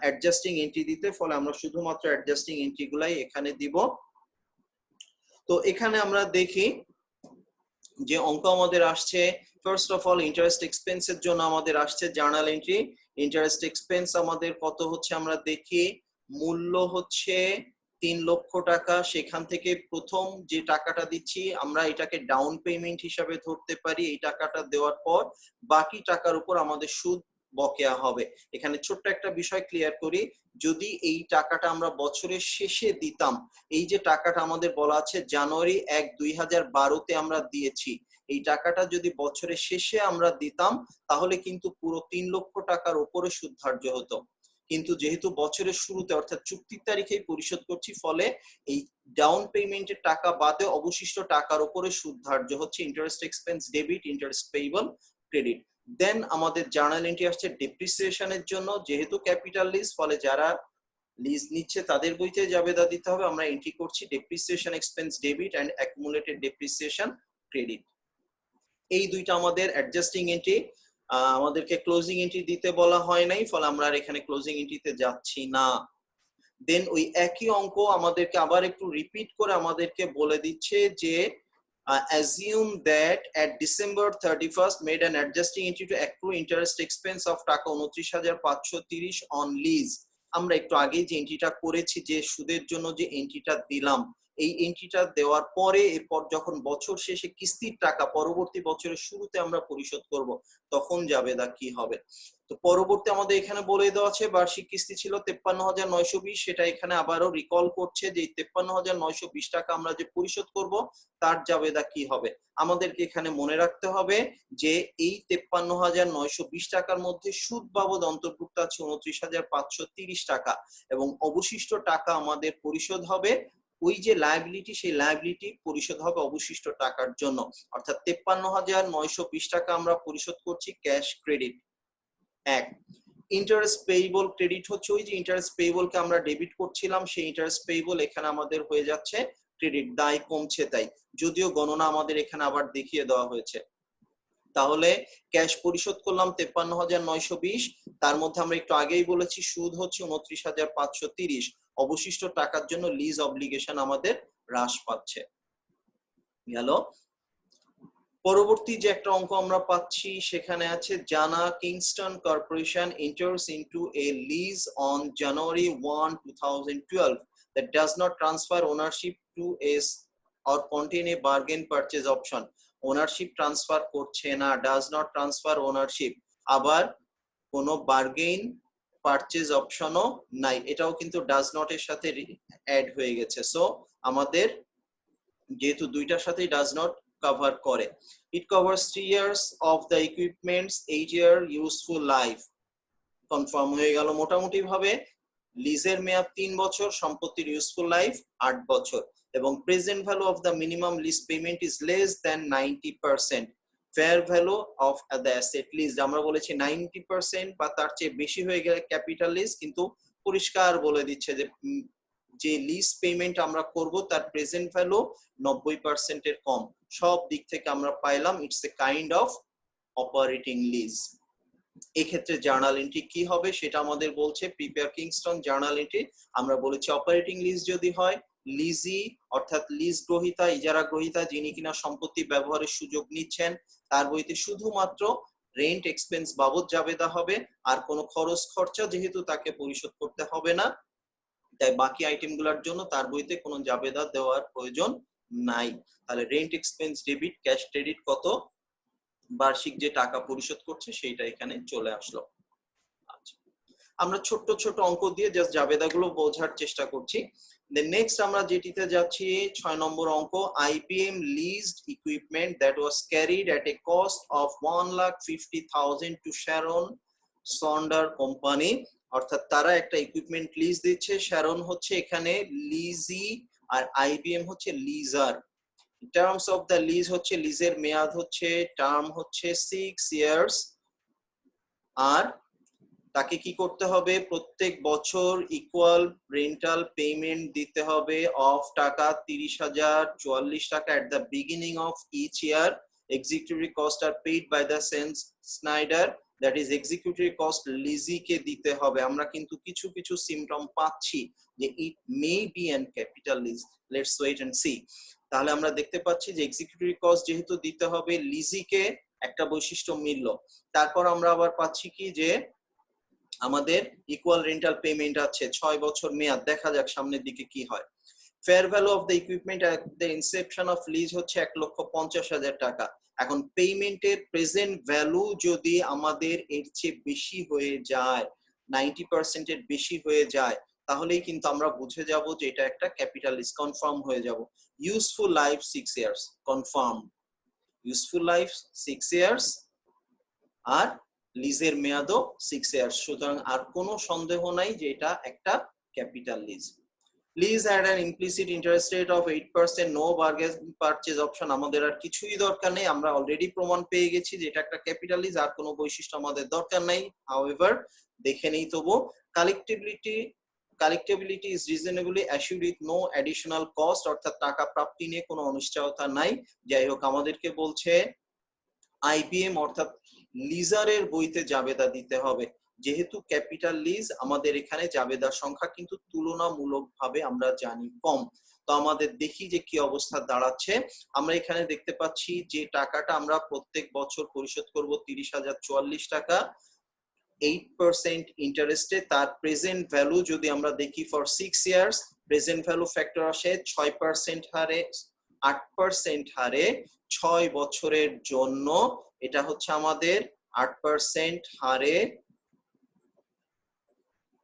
Speaker 1: অ্যাডজাস্টিং এন্ট্রি দিতে, ফলে আমরা শুধুমাত্র অ্যাডজাস্টিং এন্ট্রি গুলাই এখানে দিব। তো এখানে আমরা দেখি যে অঙ্ক আমাদের আসছে, ফার্স্ট অফ অল ইন্টারেস্ট এক্সপেন্সের জন্য আমাদের আসছে জার্নাল এন্ট্রি। ইন্টারেস্ট এক্সপেন্স আমাদের কত হচ্ছে আমরা দেখি, মূল্য হচ্ছে 3 লক্ষ টাকা। সেখান থেকে প্রথম যে টাকাটা দিচ্ছি আমরা এটাকে ডাউন পেমেন্ট হিসাবে ধরতে পারি। এই টাকাটা দেওয়ার পর বাকি টাকার উপর আমাদের সুদ বকেয়া হবে। এখানে ছোট্ট একটা বিষয় ক্লিয়ার করি, যদি এই টাকাটা আমরা বছরের শেষে দিতাম, এই যে টাকাটা আমাদের বলা আছে জানুয়ারি 1, 2012 আমরা দিয়েছি, এই টাকাটা যদি বছরের শেষে আমরা দিতাম তাহলে কিন্তু পুরো 3 লক্ষ টাকার উপরে সুদ ধার্য হতো। কিন্তু যেহেতু বছরের শুরুতে অর্থাৎ চুক্তির তারিখেই পরিশোধ করছি, ফলে এই ডাউন পেমেন্টের টাকা বাদে অবশিষ্ট টাকার উপরে সুদ ধার্য হচ্ছে interest expense debit, interest payable credit. Then আমাদের জার্নাল এন্ট্রি আসছে ডেপ্রিসিয়েশনের জন্য, যেহেতু ক্যাপিটাল লিজ, ফলে যারা লিজ নিচ্ছে তাদের বইতে জাবেদা দিতে হবে। আমরা এন্ট্রি করছি depreciation expense debit and accumulated depreciation credit. এই দুইটা আমাদের অ্যাডজাস্টিং এন্ট্রি। আমাদেরকে ক্লোজিং এন্ট্রি দিতে বলা হয় নাই, ফলে আমরা আর এখানে ক্লোজিং এন্ট্রিতে যাচ্ছি না। দেন ওই একই অঙ্ক আমাদেরকে আবার একটু রিপিট করে আমাদেরকে বলে দিচ্ছে যে assume that at December 31st made an adjusting entry to accrue interest expense of টাকা 29,530 on lease। আমরা একটু আগে যে এন্ট্রিটা করেছি, যে সুদের জন্য যে এন্ট্রিটা দিলাম, এই এন্ট্রিটা দেওয়ার পরে এরপর যখন বছর শেষে কিস্তির টাকা পরবর্তী বছরের শুরুতে আমরা পরিশোধ করব, তখন জাবেদা কি হবে। তো পরবর্তী আমাদের এখানে বলে দেওয়া আছে বার্ষিক কিস্তি ছিল 53,920, সেটা এখানে আবারও রিকল করছে যে 53,920 টাকা আমরা যে পরিশোধ করব তার জাবেদা কি হবে। আমাদেরকে এখানে মনে রাখতে হবে যে এই 53,920 টাকার মধ্যে সুদ বাবদ অন্তর্ভুক্ত আছে 29,530 টাকা, এবং অবশিষ্ট টাকা আমাদের পরিশোধ হবে ওই যে লায়াবিলিটি, সেই লায়াবিলিটি পরিশোধ হবে অবশিষ্ট টাকার জন্য। অর্থাৎ 53,920 টাকা আমরা পরিশোধ করছি ক্যাশ ক্রেডিট। এক, ইন্টারেস্ট পেয়েবল ক্রেডিট হচ্ছে ওই যে ইন্টারেস্ট পেয়েবল কে আমরা ডেবিট করছিলাম, সেই ইন্টারেস্ট পেয়েবল এখানে আমাদের হয়ে যাচ্ছে ক্রেডিট, দায় কমছে তাই, যদিও গণনা আমাদের এখানে আবার দেখিয়ে দেওয়া হয়েছে। তাহলে ক্যাশ পরিশোধ করলাম 53,920, তার মধ্যে আমরা একটু আগেই বলেছি সুদ হচ্ছে 29,530, অবশিষ্ট টাকার জন্য লিজ অব্লিগেশন আমাদের হ্রাস পাচ্ছে। গেল। পরবর্তী যে একটা অঙ্ক আমরা পাচ্ছি সেখানে আছে জানা Kingston corporation enters into a lease on January 1, 2012 that does not transfer ownership to a or contain a bargain purchase option। Ownership transfer করছে না, does not transfer ownership, আবার কোনো বার্গেইন পারচেজ অপশনও নাই, এটাও কিন্তু does not এর সাথে add হয়ে গেছে। সো আমাদের যেহেতু দুইটার সাথেই does not কভার করে। It covers 3 years of the equipment's 8-year useful life। Confirm হয়ে গেল মোটামুটি ভাবে লিজের মেয়াদ 3 বছর, সম্পত্তির ইউজফুল লাইফ 8 বছর, এবং present value of the minimum lease payment is less than 90%। Fair value of the asset lease আমরা বলেছি 90% বা তার চেয়ে বেশি হয়ে গেলে ক্যাপিটাল লিজ, কিন্তু পরিষ্কার বলে দিচ্ছে যে লিজ পেমেন্ট আমরা করব তার প্রেজেন্ট ভ্যালু 90% এর কম। সব দিক থেকে আমরা পাইলাম it's a kind of operating lease. এই ক্ষেত্রে জার্নাল এন্ট্রি কি হবে সেটা আমাদের বলছে প্রিপেয়ার কিংস্টন জার্নাল এন্ট্রি। আমরা বলেছি অপারেটিং লিজ যদি হয়, লিজি অর্থাৎ লিজ গ্রহীতা, ইজারা গ্রহীতা যিনি কিনা সম্পত্তি ব্যবহারের সুযোগ নিচ্ছেন, তার বইতে শুধুমাত্র রেন্ট এক্সপেন্স বাবদ জাবেদা হবে, আর কোনো খরচ খরচা যেহেতু তাকে পরিশোধ করতে হবে না, তাই বাকি আইটেমগুলোর জন্য তার বইতে কোনো জাবেদা দেওয়ার প্রয়োজন নাই। তাহলে rent expense debit, cash credit কত, বার্ষিক যে টাকা পরিশোধ করছে সেইটা এখানে চলে আসলো। আচ্ছা, আমরা ছোট ছোট অঙ্ক দিয়ে জাস্ট জাবেদাগুলো বোঝার চেষ্টা করছি। দেন নেক্সট আমরা যেটিতে যাচ্ছি 6 নম্বর অঙ্ক, IBM leased equipment that was carried at a cost of 1,50,000 to Sharon Sonder company. অর্থাৎ তারা একটা ইকুইপমেন্ট লিজ দিচ্ছে, শ্যারন হচ্ছে এখানে লিজি আর IBM হচ্ছে লিজার। টার্মস অফ দ্য লিজ হচ্ছে লিজের মেয়াদ হচ্ছে টার্ম হচ্ছে 6 ইয়ার্স, আর তাকে কি করতে হবে প্রত্যেক বছর ইকুয়াল রেন্টাল পেমেন্ট দিতে হবে অফ টাকা 30,044 টাকা at the beginning of each year. Executive cost are paid by the Snyder, that is executive cost lessee কে দিতে হবে। আমরা কিন্তু কিছু কিছু সিমটম পাচ্ছি যে it may be an capital lease, let's wait and see. তাহলে আমরা দেখতে পাচ্ছি যে এক্সিকিউটিভ কস্ট যেহেতু দিতে হবে লিজিকে, একটা বৈশিষ্ট্য মিলল। তারপর আমরা আবার পাচ্ছি কি যে আমাদের ইকুয়াল রেন্টাল পেমেন্ট আছে 6 বছর মেয়াদ, দেখা যাক সামনের দিকে কি হয়। Fair value of the equipment at the inception of lease হচ্ছে 1,50,000 টাকা। এখন পেমেন্টের প্রেজেন্ট ভ্যালু যদি আমাদের এর চেয়ে বেশি হয়ে যায়, 90% এর বেশি হয়ে যায়, তাহলেই কিন্তু আমরা বুঝে যাব যে এটা একটা ক্যাপিটাল লিজ, কনফার্ম হয়ে যাব। Useful life 6 years, confirm. Useful life 6 years, আর লিজের মেয়াদও 6 ইয়ার্স। সুতরাং আর কোনো সন্দেহ নাই যে এটা একটা capital lease. Lease had an implicit interest rate of 8%, no bargain purchase option। আমাদের আর কিছুই দরকার নেই, আমরা অলরেডি প্রমাণ পেয়ে গেছি যে এটা একটা ক্যাপিটাল লিজ, আর কোনো বৈশিষ্ট্য আমাদের দরকার নাই। However, দেখে নেই তবু collectability is reasonably assured with no additional cost, অর্থাৎ টাকা প্রাপ্তি নিয়ে কোনো অনিশ্চয়তা নাই। যাই হোক, আমাদেরকে বলছে আইবিএম অর্থাৎ লিজারের বইতে জাবেদা দিতে হবে। যেহেতু ক্যাপিটাল লিজ, আমাদের এখানে জাবেদার সংখ্যা কিন্তু তুলনামূলকভাবে আমরা জানি কম। তো আমাদের দেখি যে কি অবস্থা দাঁড়াচ্ছে। আমরা এখানে দেখতে পাচ্ছি যে টাকাটা আমরা প্রত্যেক বছর পরিশোধ করব 30,044 টাকা 8% ইন্টারেস্টে। তার প্রেজেন্ট ভ্যালু যদি আমরা দেখি for 6 years, present value factor আসে 6% হারে 8% হারে 6 বছরের জন্য। এটা হচ্ছে আমাদের 8% হারে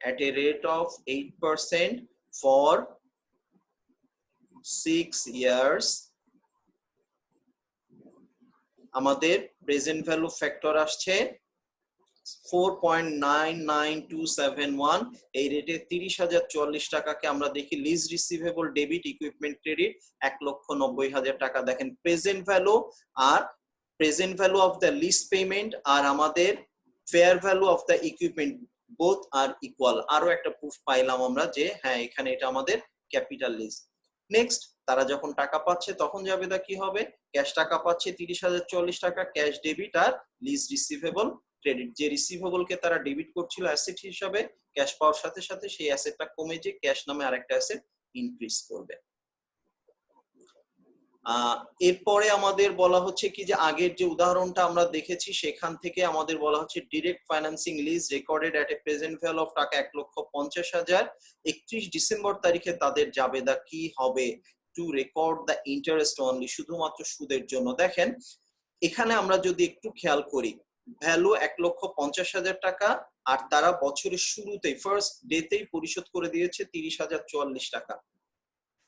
Speaker 1: at a rate of 8% for 6 years। আমাদের প্রেজেন্ট ভ্যালু ফ্যাক্টর আসছে 4.99271। এই রেটে 30,044 টাকাকে আমরা দেখি lease receivable debit equipment credit 1,90,000 টাকা। দেখেন প্রেজেন্ট ভ্যালু আর present value of the lease payment আর আমাদের fair value of the equipment both are equal. আরো একটা প্রুফ পাইলাম আমরা যে হ্যাঁ এখানে এটা আমাদের ক্যাপিটাল লিজ। নেক্সট, তারা যখন টাকা পাচ্ছে তখন জাবেদা কি হবে? ক্যাশ টাকা পাচ্ছে 30,044 টাকা, ক্যাশ ডেবিট আর লিজ রিসিভেবল ক্রেডিট। যে রিসিভেবল কে তারা ডেবিট করছিল অ্যাসেট হিসাবে, ক্যাশ পাওয়ার সাথে সাথে সেই অ্যাসেটটা কমে যে ক্যাশ নামে আরেকটা অ্যাসেট ইনক্রিজ করবে। এরপরে আমাদের বলা হচ্ছে কি যে আগের যে উদাহরণটা আমরা দেখেছি সেখান থেকে আমাদের বলা হচ্ছে direct financing lease recorded at a present value of টাকা 1,50,000। 31 ডিসেম্বর তারিখে তাদের জাবেদা কি হবে? To record the interest only, শুধুমাত্র সুদের জন্য। দেখেন এখানে আমরা যদি একটু খেয়াল করি, ভ্যালু 1,50,000 টাকা আর তারা বছরের শুরুতেই ফার্স্ট ডেতেই পরিশোধ করে দিয়েছে 30,044 টাকা।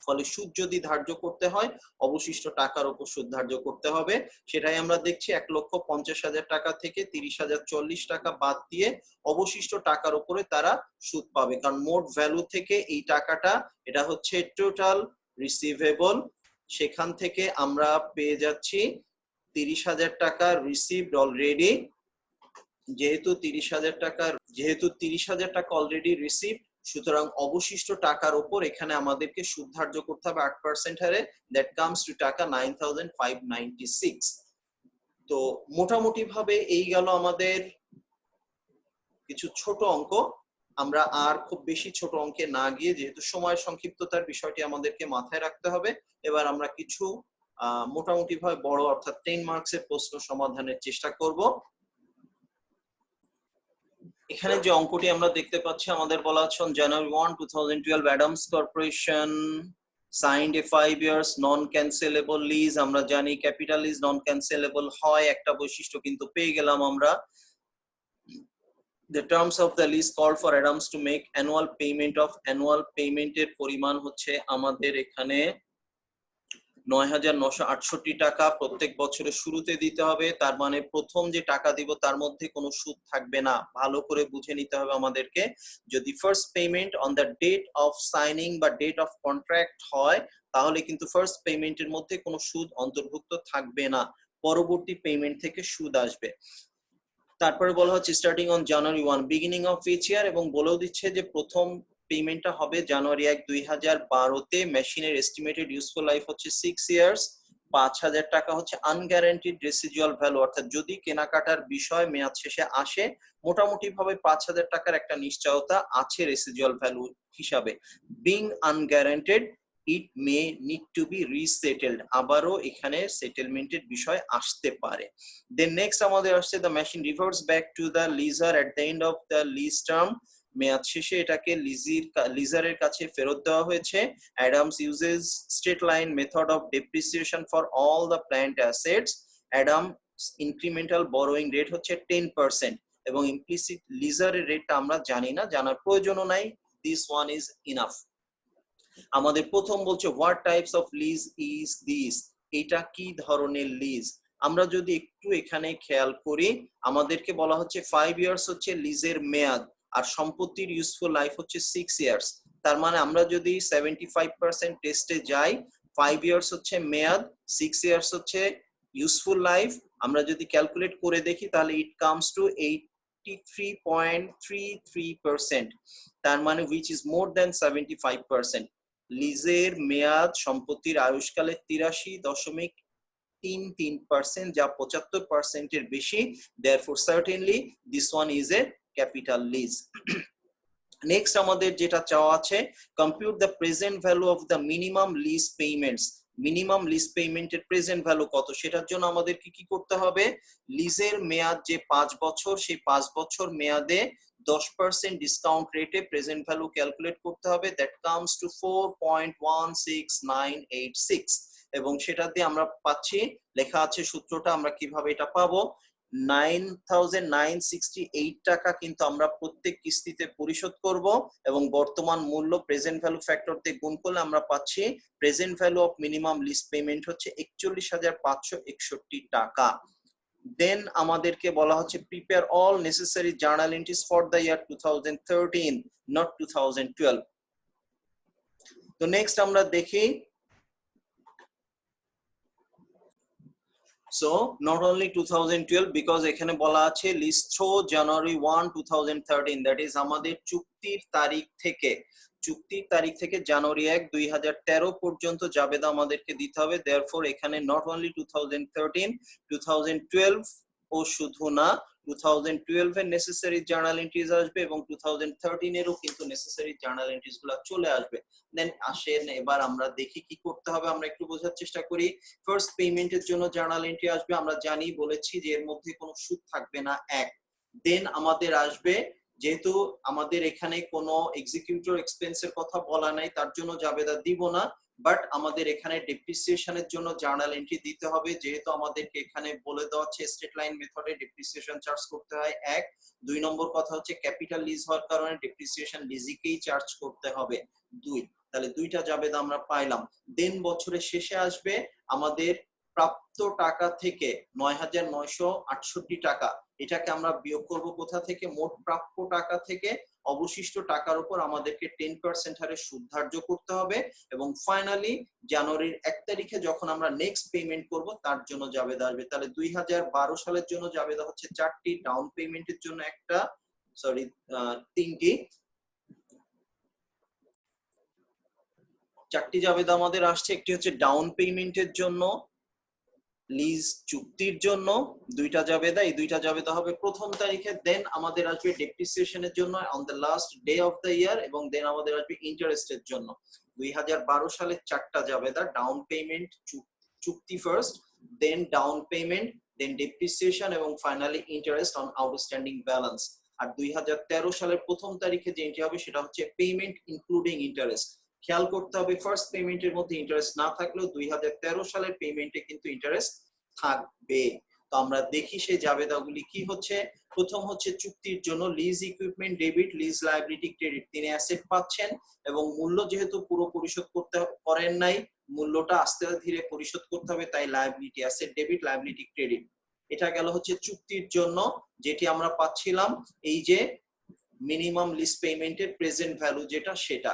Speaker 1: ফলে সুদ যদি ধার্য করতে হয় অবশিষ্ট টাকার উপর সুদ ধার্য করতে হবে। সেটাই আমরা দেখছি 1,50,000 টাকা থেকে 30,044 টাকা বাদ দিয়ে অবশিষ্ট টাকার উপরে তারা সুদ পাবে, কারণ মোট ভ্যালু থেকে এই টাকাটা এটা হচ্ছে টোটাল রিসিভেবল। সেখান থেকে আমরা পেয়ে যাচ্ছি 30,000 টাকা রিসিভড অলরেডি। যেহেতু 30,000 টাকা অলরেডি রিসিভ, সুতরাং অবশিষ্ট টাকার উপর এখানে আমাদেরকে সুদ ধার্য করতে হবে 8% হারে। দ্যাট কামস টু টাকা 9,596। তো মোটামুটি ভাবে এই গেল আমাদের কিছু ছোট অঙ্ক। আমরা আর খুব বেশি ছোট অঙ্কে না গিয়ে, যেহেতু সময় সংক্ষিপ্ততার বিষয়টি আমাদেরকে মাথায় রাখতে হবে, এবার আমরা কিছু মোটামুটি ভাবে বড় অর্থাৎ 10 মার্কসের প্রশ্ন সমাধানের চেষ্টা করব। এখানে যে অঙ্কটি আমরা দেখতে পাচ্ছি, আমাদের বলা হচ্ছে on January 1, 2012 Adams Corporation signed a 5 years non-cancelable lease। আমরা জানি ক্যাপিটাল লিজ নন ক্যান্সেলেবল হয়, একটা বৈশিষ্ট্য কিন্তু পেয়ে গেলাম আমরা। The terms of the lease called for Adams to make annual payment of annual payment এর পরিমাণ হচ্ছে আমাদের এখানে 9,968 টাকা প্রত্যেক বছরের শুরুতে দিতে হবে। তার মানে প্রথম যে টাকা দিব তার মধ্যে কোনো সুদ থাকবে না। ভালো করে বুঝে নিতে হবে আমাদেরকে। যদি first payment on the date of signing বা ডেট অফ কন্ট্রাক্ট হয় তাহলে কিন্তু ফার্স্ট পেমেন্টের মধ্যে কোনো সুদ অন্তর্ভুক্ত থাকবে না, পরবর্তী পেমেন্ট থেকে সুদ আসবে। তারপরে বলা হচ্ছে starting on January 1 beginning of each year, এবং বলেও দিচ্ছে যে প্রথম পেমেন্টটা হবে জানুয়ারি 1, 2012-তে। মেশিনের এস্টিমেটেড ইউজফুল লাইফ হচ্ছে 6 ইয়ার্স। 5,000 টাকা হচ্ছে আনগ্যারান্টিড রেসিডুয়াল ভ্যালু, অর্থাৎ যদি কেনাকাটার বিষয় মেয়াদ শেষে আসে মোটামুটি ভাবে 5,000 টাকার একটা নিশ্চয়তা আছে রেসিডুয়াল ভ্যালু হিসাবে। Being unguaranteed it may need to be resettled, আবারও এখানে সেটেলমেন্টের বিষয় আসতে পারে। দেন নেক্সট আমাদের আসছে the machine reverts back to the lessor at the end of the lease term. মেয়াদ শেষে এটাকে লিজারের কাছে ফেরত দেওয়া হয়েছে। Adams uses straight line method of depreciation for all the plant assets. Adams incremental borrowing rate হচ্ছে 10%, এবং ইমপ্লিসিট লিজারের রেটটা আমরা জানি না, জানার প্রয়োজনও নাই। This one is enough. আমাদের প্রথম বলছে what types of lease is this, এটা কি ধরনের লিজ? আমরা যদি একটু এখানে খেয়াল করি, আমাদেরকে বলা হচ্ছে 5 ইয়ার্স হচ্ছে লিজের মেয়াদ, আর সম্পত্তির ইউজফুল লাইফ হচ্ছে 6 ইয়ার্স। তার মানে আমরা যদি 75% টেস্টে যাই, 5 ইয়ার্স হচ্ছে মেয়াদ, 6 ইয়ার্স হচ্ছে ইউজফুল লাইফ, আমরা যদি ক্যালকুলেট করে দেখি তাহলে ইট কামস টু 83.33%। তার মানে which is more than 75%। লিজের মেয়াদ সম্পত্তির আয়ুষ্কালের 83.33%, যা 75% এর বেশি। therefore certainly this one is a capital lease। Next আমাদের যেটা চাওয়া আছে, compute the present value of the minimum lease payments. Minimum lease পেমেন্টের প্রেজেন্ট ভ্যালু কত, সেটার জন্য আমাদের কি করতে হবে, লিজের মেয়াদ যে 5 বছর, সেই 5 বছর মেয়াদে 10% ডিসকাউন্ট রেটে প্রেজেন্ট ভ্যালু ক্যালকুলেট করতে হবে। দ্যাট কামস টু 4.16986, এবং সেটা দিয়ে আমরা পাচ্ছি, লেখা আছে সূত্রটা, আমরা কিভাবে এটা পাবো, 9,968 টাকা কিন্তু আমরা প্রত্যেক কিস্তিতে পরিশোধ করব, এবং বর্তমান মূল্য প্রেজেন্ট ভ্যালু ফ্যাক্টর দিয়ে গুণ করলে আমরা পাচ্ছি present value of minimum lease payment হচ্ছে 41,561 টাকা। দেন আমাদেরকে বলা হচ্ছে prepare all necessary journal entries for the year 2013 not 2012। তো নেক্সট আমরা দেখি, so not only 2012 because এখানে বলা আছে list throw January 1 2013, that is আমাদের চুক্তির তারিখ থেকে জানুয়ারি 1 2013 পর্যন্ত জাবেদা আমাদেরকে দিতে হবে। therefore এখানে not only 2013, 2012 ও শুধু না, 2012 এর নেসেসারি জার্নাল এন্ট্রিজ আসবে, এবং 2013 এরও কিন্তু নেসেসারি জার্নাল এন্ট্রিজ গুলো চলে আসবে। দেন আসেন এবার আমরা দেখি কি করতে হবে, আমরা একটু বোঝার চেষ্টা করি। ফার্স্ট পেমেন্টের জন্য জার্নাল এন্ট্রি আসবে, আমরা জানি বলেছি যে এর মধ্যে কোনো সুদ থাকবে না, এক। দেন আমাদের আসবে, যেহেতু আমাদের এখানে কোনো এক্সিকিউটর এক্সপেন্সের কথা বলা নাই, তার জন্য জাবেদা দিব না, বাট আমাদের এখানে ডেপ্রিসিয়েশনের জন্য জার্নাল এন্ট্রি দিতে হবে, যেহেতু আমাদেরকে এখানে বলে দেওয়া হচ্ছে স্ট্রেট লাইন মেথডে ডেপ্রিসিয়েশন চার্জ করতে হয়, এক। দুই নম্বর কথা হচ্ছে ক্যাপিটাল লিজ হওয়ার কারণে ডেপ্রিসিয়েশন লিজিকেই চার্জ করতে হবে, দুই। তাহলে দুইটা জাবেদা আমরা পাইলাম। দেন বছরের শেষে আসবে আমাদের প্রাপ্ত টাকা থেকে 9,968 টাকা, এটাকে আমরা বিয়োগ করব কোথা থেকে, মোট প্রাপ্য টাকা থেকে অবশিষ্ট টাকার উপর আমাদেরকে 10% হারে সুদ ধার্য করতে হবে, এবং ফাইনালি জানুয়ারির 1 তারিখে যখন আমরা নেক্সট পেমেন্ট করব তার জন্য জাবেদা আসবে। তাহলে 2012 সালের জন্য জাবেদা হচ্ছে 4টি, ডাউন পেমেন্টের জন্য একটা, সরি 3টি, 4টি জাবেদা আমাদের আসছে। একটি হচ্ছে ডাউন পেমেন্টের জন্য, লিজ চুক্তির জন্য 2টা জাবেদা, এই 2টা জাবেদা হবে প্রথম তারিখে। দেন আমাদের আসবে ডেপ্রিসিয়েশনের জন্য on the last day of the year, এবং দেন আমাদের আসবে ইন্টারেস্টের জন্য। 2012 সালে 4টা জাবেদা, ডাউন পেমেন্ট, চুক্তি first, then down payment, then depreciation, এবং finally interest on outstanding balance. আর 2013 সালের প্রথম তারিখে যে এন্ট্রি হবে সেটা হচ্ছে পেমেন্ট ইনক্লুডিং ইন্টারেস্ট। খেয়াল করতে হবে ফার্স্ট পেমেন্টের মধ্যে ইন্টারেস্ট না থাকলেও 2013 সালের পেমেন্টে কিন্তু ইন্টারেস্ট থাকবে। তো আমরা দেখি সেই জাবেদাগুলি কি হচ্ছে। প্রথম হচ্ছে চুক্তির জন্য lease equipment debit, lease liability credit, তিনি অ্যাসেট পাচ্ছেন, এবং মূল্য যেহেতু পুরো পরিশোধ করতে পারেন নাই, মূল্যটা আস্তে ধীরে পরিশোধ করতে হবে, তাই liability asset debit, liability credit. এটা গেল হচ্ছে চুক্তির জন্য, যেটি আমরা পাচ্ছিলাম এই যে মিনিমাম লিজ পেমেন্টের প্রেজেন্ট ভ্যালু যেটা, সেটা।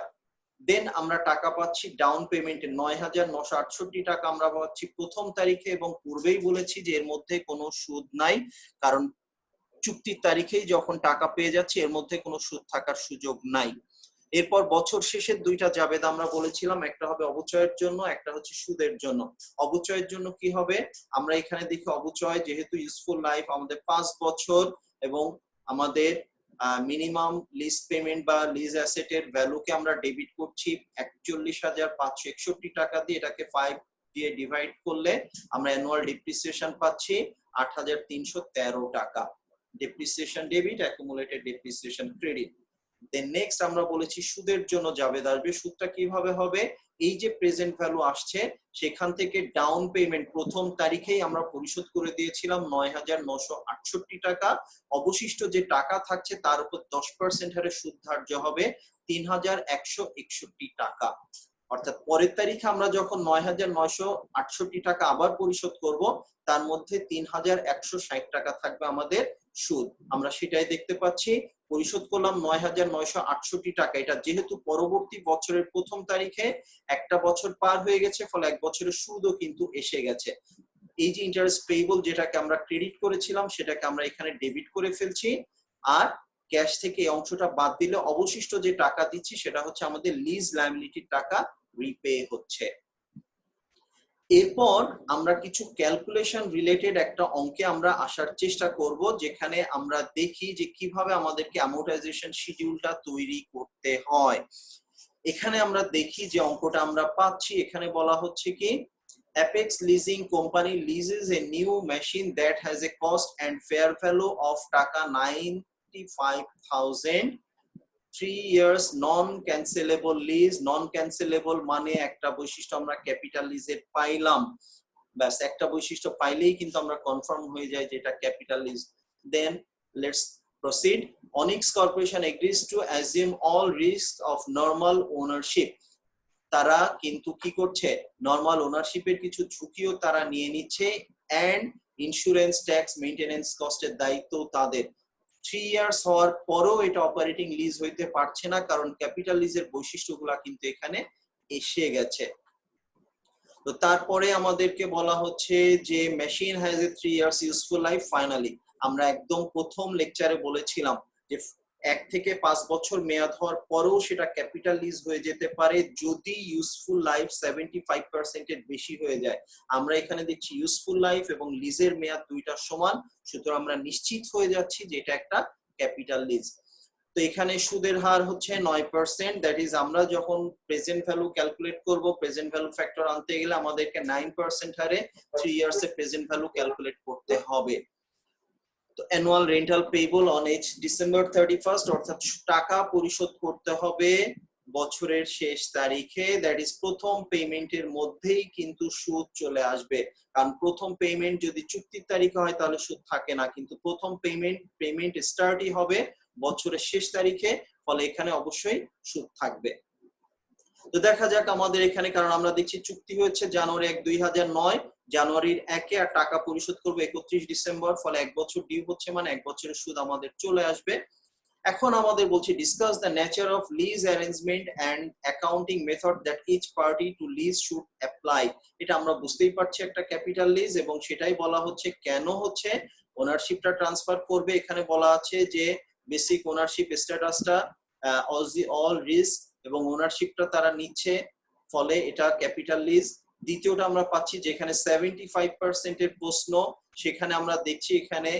Speaker 1: দেন আমরা টাকা পাচ্ছি ডাউন পেমেন্টে 9,968 টাকা আমরা পাচ্ছি প্রথম তারিখে, এবং পূর্বেই বলেছি যে এর মধ্যে কোনো সুদ নাই, কারণ চুক্তির তারিখেই যখন টাকা পেয়ে যাচ্ছি এর মধ্যে কোনো সুদ থাকার সুযোগ নাই। এরপর বছর শেষের 2টা জাবেদা আমরা বলেছিলাম, একটা হবে অবচয়ের জন্য, একটা হচ্ছে সুদের জন্য। অবচয়ের জন্য কি হবে, আমরা এখানে দেখি অবচয় যেহেতু ইউজফুল লাইফ আমাদের 5 বছর, এবং আমাদের মিনিমাম লিজ পেমেন্ট বা লিজ অ্যাসেটের ভ্যালুকে আমরা ডেবিট করছি 41,561 টাকা দিয়ে, এটাকে 5 দিয়ে ডিভাইড করলে আমরা অ্যানুয়াল ডেপ্রিসিয়েশন পাচ্ছি 8,313 টাকা। Depreciation debit, accumulated depreciation credit. Then next আমরা বলেছি সুদের জন্য জাবেদা আসবে। সুদটা কিভাবে হবে, এই যে প্রেজেন্ট ভ্যালু আসছে সেখান থেকে ডাউন পেমেন্ট প্রথম তারিখেই আমরা পরিশোধ করে দিয়েছিলাম 9,968 টাকা, অবশিষ্ট যে টাকা থাকছে তার উপর 10% হারে সুদ ধার্য হবে 3,161 টাকা। অর্থাৎ পরের তারিখে আমরা যখন ৯,৯৬৮ টাকা আবার পরিশোধ করব, তার মধ্যে ৩,১৬০ টাকা থাকবে আমাদের সুদ। আমরা সেটাই দেখতে পাচ্ছি, পরিশোধ করলাম ৯,৯৬৮ টাকা। এটা যেহেতু পরবর্তী বছরের প্রথম তারিখে, একটা বছর পার হয়ে গেছে, ফলে এক বছরের সুদও কিন্তু এসে গেছে। এই যে ইন্টারেস্ট পেয়েবল যেটাকে আমরা ক্রেডিট করেছিলাম, সেটাকে আমরা এখানে ডেবিট করে ফেলছি। আর ক্যাশ থেকে এই অংশটা বাদ দিলে অবশিষ্ট যে টাকা দিচ্ছি সেটা হচ্ছে আমাদের লিজ লায়াবিলিটির টাকা রিপে হচ্ছে। এরপর আমরা কিছু ক্যালকুলেশন রিলেটেড একটা অঙ্কে আমরা আসার চেষ্টা করব, যেখানে আমরা দেখি যে কিভাবে আমাদেরকে অ্যামortization শিডিউলটা তৈরি করতে হয়। এখানে আমরা দেখি যে অঙ্কটা আমরা পাচ্ছি, এখানে বলা হচ্ছে কি, Apex Leasing Company leases a new machine that has a cost and fair value of টাকা 95,000, 3 years non-cancelable lease. Non-cancelable মানে একটা বৈশিষ্ট্য আমরা ক্যাপিটাল লিজের পাইলাম, ব্যাস একটা বৈশিষ্ট্য পাইলেই কিন্তু আমরা কনফার্ম হয়ে যাই যে এটা capital lease. Then let's proceed. Onyx Corporation agrees to assume all risks of normal ownership. তারা কিন্তু কি করছে, নরমাল ওনারশিপের কিছু ঝুঁকিও তারা নিয়ে নিচ্ছে, এন্ড ইন্স্যুরেন্স, ট্যাক্স, মেইনটেনেন্স কস্টের দায়িত্ব তাদের। 3 ইয়ার্স হওয়ার পরও এটা অপারেটিং লিজ হইতে পারছে না, কারণ ক্যাপিটাল লিজের বৈশিষ্ট্যগুলো কিন্তু এখানে এসে গেছে। তো তারপরে আমাদেরকে বলা হচ্ছে যে machine has a 3 years useful life. Finally আমরা একদম প্রথম লেকচারে বলেছিলাম যে 1 থেকে 5 বছর মেয়াদ হওয়ার পরেও সেটা ক্যাপিটাল লিজ হয়ে যেতে পারে যদি ইউজফুল লাইফ 75% এর বেশি হয়ে যায়। আমরা এখানে দেখছি ইউজফুল লাইফ এবং লিজের মেয়াদ দুইটা সমান, সুতরাং আমরা নিশ্চিত হয়ে যাচ্ছি যে এটা একটা ক্যাপিটাল লিজ। তো এখানে সুদের হার হচ্ছে 9%, দ্যাট ইজ আমরা যখন প্রেজেন্ট ভ্যালু ক্যালকুলেট করব, প্রেজেন্ট ভ্যালু ফ্যাক্টর আনতে গেলে আমাদেরকে 9% হারে 3 ইয়ার্স এর প্রেজেন্ট ভ্যালু ক্যালকুলেট করতে হবে। তো annual rental payable on as December 31, অর্থাৎ টাকা পরিশোধ করতে হবে বছরের শেষ তারিখে, দ্যাট ইজ প্রথম পেমেন্টের মধ্যেই কিন্তু সুদ চলে আসবে। কারণ প্রথম পেমেন্ট যদি চুক্তির তারিখে হয় তাহলে সুদ থাকে না, কিন্তু প্রথম পেমেন্ট স্টার্টই হবে বছরের শেষ তারিখে, ফলে এখানে অবশ্যই সুদ থাকবে। তো দেখা যাক আমাদের এখানে, কারণ আমরা দেখছি চুক্তি হয়েছে জানুয়ারি 1, 2009, জানুয়ারির 1 আর টাকা পরিশোধ করবে 31 ডিসেম্বর, ফলে এক বছর ডিউ হচ্ছে, মানে এক বছরের সুদ আমাদের চলে আসবে। এখন আমাদের বলছে discuss the nature of lease arrangement and accounting method that each party to lease should apply. এটা আমরা বুঝতেই পারছি একটা ক্যাপিটাল লিজ, এবং সেটাই বলা হচ্ছে কেন হচ্ছে ওনারশিপটা ট্রান্সফার করবে। এখানে বলা আছে যে বেসিক ওনারশিপ স্ট্যাটাসটা অল রিস্ক এবং ওনারশিপটা তারা নিচ্ছে, ফলে এটা ক্যাপিটাল লিজ। দ্বিতীয়টা আমরা পাচ্ছি যেখানে 75% এর প্রশ্ন, সেখানে আমরা দেখছি এখানে